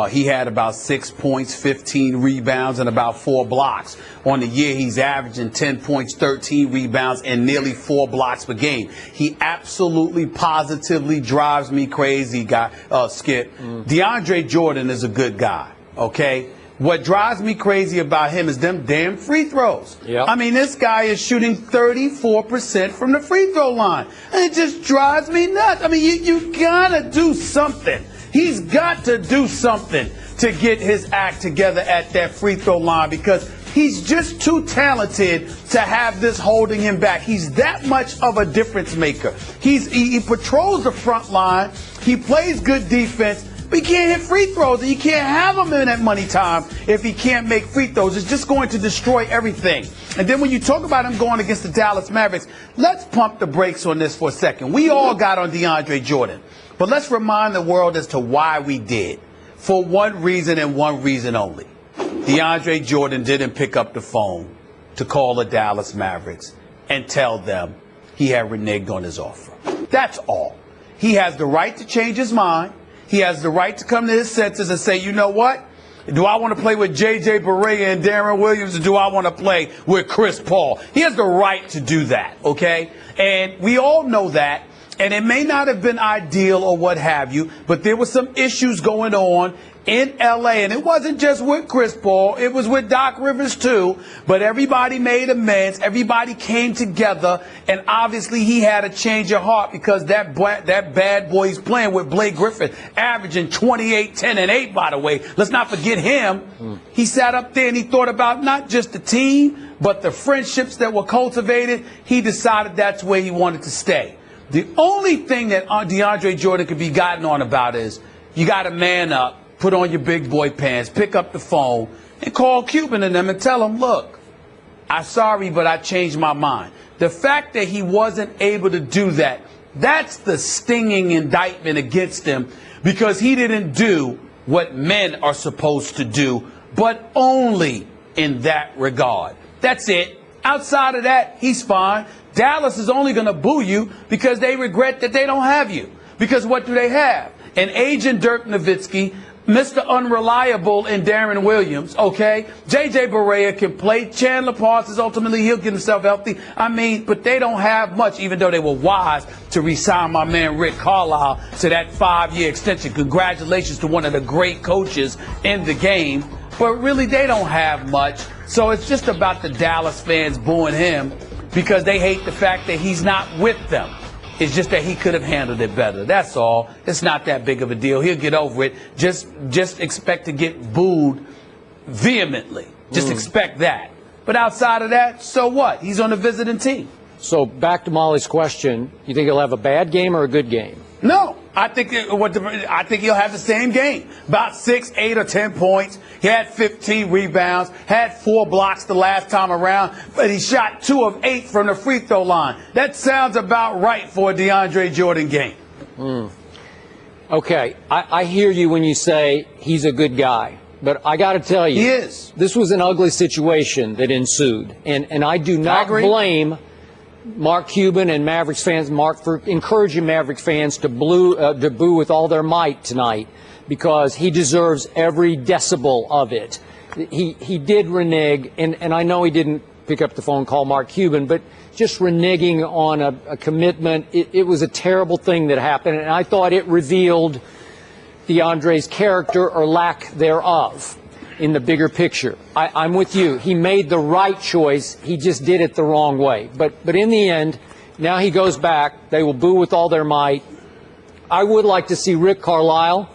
He had about 6 points, 15 rebounds, and about 4 blocks. On the year, he's averaging 10 points, 13 rebounds, and nearly 4 blocks per game. He absolutely, positively drives me crazy, Skip. DeAndre Jordan is a good guy, okay? What drives me crazy about him is them damn free throws. Yep. I mean, this guy is shooting 34% from the free throw line. And it just drives me nuts. I mean, you gotta do something. He's got to do something to get his act together at that free throw line because he's just too talented to have this holding him back. He's that much of a difference maker. He patrols the front line. He plays good defense. But he can't hit free throws, and you can't have him in at money time if he can't make free throws. It's just going to destroy everything. And then when you talk about him going against the Dallas Mavericks, let's pump the brakes on this for a second. We all got on DeAndre Jordan, but let's remind the world as to why we did. For one reason and one reason only. DeAndre Jordan didn't pick up the phone to call the Dallas Mavericks and tell them he had reneged on his offer. That's all. He has the right to change his mind. He has the right to come to his senses and say, you know what? Do I want to play with J.J. Barea and Darren Williams, or do I want to play with Chris Paul? He has the right to do that, okay? And we all know that. And it may not have been ideal or what have you, but there were some issues going on in L.A. And it wasn't just with Chris Paul. It was with Doc Rivers, too. But everybody made amends. Everybody came together. And obviously he had a change of heart because that bad boy he's playing with, Blake Griffin, averaging 28, 10, and 8, by the way. Let's not forget him. He sat up there and he thought about not just the team, but the friendships that were cultivated. He decided that's where he wanted to stay. The only thing that DeAndre Jordan could be gotten on about is you got to man up, put on your big boy pants, pick up the phone, and call Cuban and them and tell them, look, I'm sorry, but I changed my mind. The fact that he wasn't able to do that, that's the stinging indictment against him because he didn't do what men are supposed to do, but only in that regard. That's it. Outside of that, he's fine. Dallas is only going to boo you because they regret that they don't have you. Because what do they have? An agent Dirk Nowitzki, Mr. Unreliable in Darren Williams, okay? J.J. Barea can play. Chandler Parsons, ultimately, he'll get himself healthy. I mean, but they don't have much, even though they were wise to re-sign my man Rick Carlisle to that 5-year extension. Congratulations to one of the great coaches in the game. But really, they don't have much. So it's just about the Dallas fans booing him because they hate the fact that he's not with them. It's just that he could have handled it better. That's all. It's not that big of a deal. He'll get over it. Just expect to get booed vehemently. Just expect that. But outside of that, so what? He's on the visiting team. So back to Molly's question, you think he'll have a bad game or a good game? No. I think he'll have the same game. About 6, 8, or 10 points. He had 15 rebounds, had 4 blocks the last time around, but he shot 2 of 8 from the free throw line. That sounds about right for a DeAndre Jordan game. Okay, I hear you when you say he's a good guy, but I got to tell you, he is. This was an ugly situation that ensued, and I do not blame Mark Cuban and Mavericks fans, Mark, for encouraging Mavericks fans to boo with all their might tonight because he deserves every decibel of it. He did renege, and I know he didn't pick up the phone and call Mark Cuban, but just reneging on a commitment, it was a terrible thing that happened, and I thought it revealed DeAndre's character or lack thereof in the bigger picture. I'm with you. He made the right choice. He just did it the wrong way. But in the end, now he goes back. They will boo with all their might. I would like to see Rick Carlisle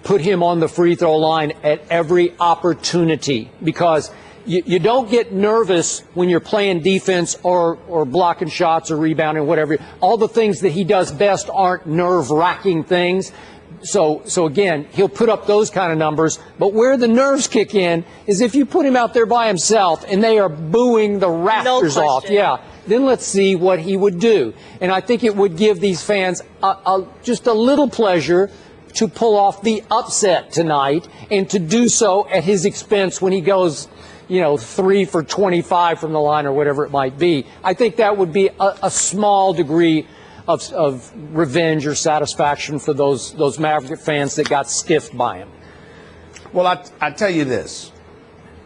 put him on the free throw line at every opportunity, because you don't get nervous when you're playing defense or blocking shots or rebounding, whatever. All the things that he does best aren't nerve-wracking things. So again, he'll put up those kind of numbers. But where the nerves kick in is if you put him out there by himself and they are booing the rafters off. Yeah. Then let's see what he would do. And I think it would give these fans just a little pleasure to pull off the upset tonight, and to do so at his expense when he goes, 3 for 25 from the line or whatever it might be. I think that would be a small degree of revenge or satisfaction for those Maverick fans that got stiffed by him. Well, I tell you this,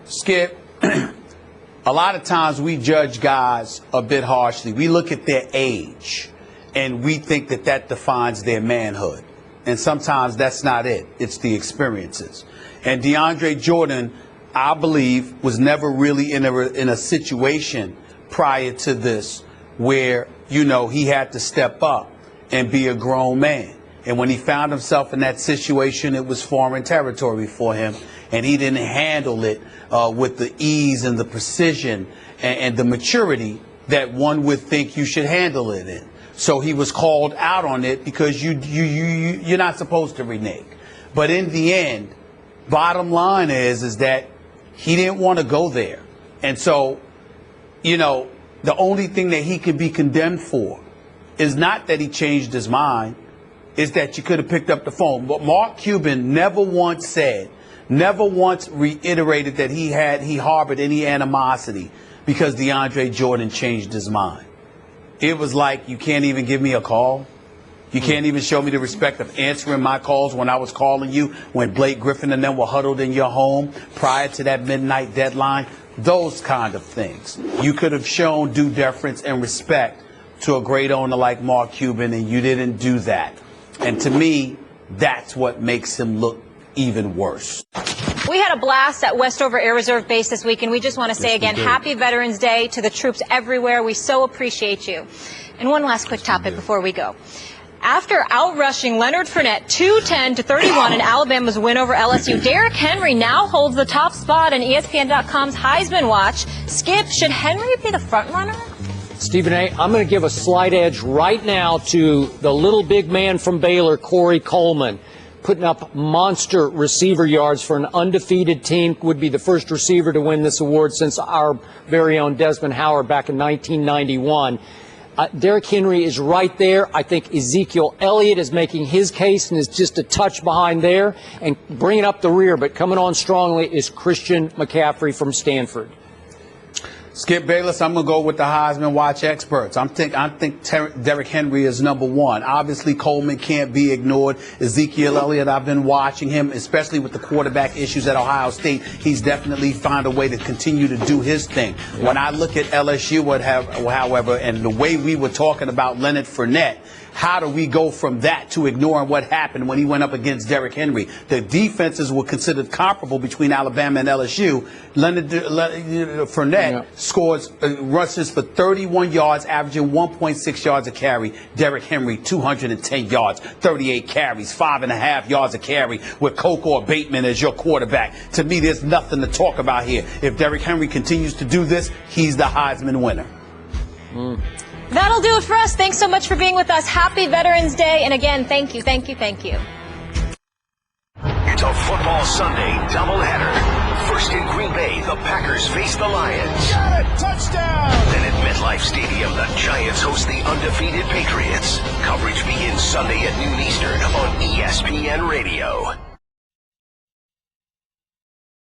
Skip, a lot of times we judge guys a bit harshly. We look at their age, and we think that defines their manhood. And sometimes that's not it. It's the experiences. And DeAndre Jordan, I believe, was never really in a situation prior to this where, he had to step up and be a grown man. And when he found himself in that situation, it was foreign territory for him. And he didn't handle it with the ease and the precision and the maturity that one would think you should handle it in. So he was called out on it because you're not supposed to renege. But in the end, bottom line is that he didn't want to go there. And so, the only thing that he could be condemned for is not that he changed his mind, is that you could have picked up the phone. But Mark Cuban never once reiterated that he harbored any animosity because DeAndre Jordan changed his mind. It was like, you can't even give me a call. You can't even show me the respect of answering my calls when I was calling you, when Blake Griffin and them were huddled in your home prior to that midnight deadline. Those kind of things. You could have shown due deference and respect to a great owner like Mark Cuban, and you didn't do that. And to me, that's what makes him look even worse. We had a blast at Westover Air Reserve Base this week, and we just want to say again, happy Veterans Day to the troops everywhere. We so appreciate you. And one last quick topic before we go. After outrushing Leonard Fournette 210-31 in Alabama's win over LSU, Derrick Henry now holds the top spot in ESPN.com's Heisman Watch. Skip, should Henry be the front runner? Stephen A., I'm going to give a slight edge right now to the little big man from Baylor, Corey Coleman, putting up monster receiver yards for an undefeated team. Would be the first receiver to win this award since our very own Desmond Howard back in 1991. Derrick Henry is right there. I think Ezekiel Elliott is making his case and is just a touch behind there and bringing up the rear. But coming on strongly is Christian McCaffrey from Stanford. Skip Bayless, I'm going to go with the Heisman Watch experts. I think Derrick Henry is number one. Obviously, Coleman can't be ignored. Ezekiel Elliott, I've been watching him, especially with the quarterback issues at Ohio State. He's definitely found a way to continue to do his thing. When I look at LSU, however, and the way we were talking about Leonard Fournette, how do we go from that to ignoring what happened when he went up against Derrick Henry? The defenses were considered comparable between Alabama and LSU. Leonard Fournette scores rushes for 31 yards, averaging 1.6 yards a carry. Derrick Henry, 210 yards, 38 carries, 5.5 yards a carry with Coke or Bateman as your quarterback. To me, there's nothing to talk about here. If Derrick Henry continues to do this, he's the Heisman winner. That'll do it for us. Thanks so much for being with us. Happy Veterans Day. And again, thank you. It's a football Sunday doubleheader. First in Green Bay, the Packers face the Lions. Got it! Touchdown! Then at MetLife Stadium, the Giants host the undefeated Patriots. Coverage begins Sunday at noon Eastern on ESPN Radio.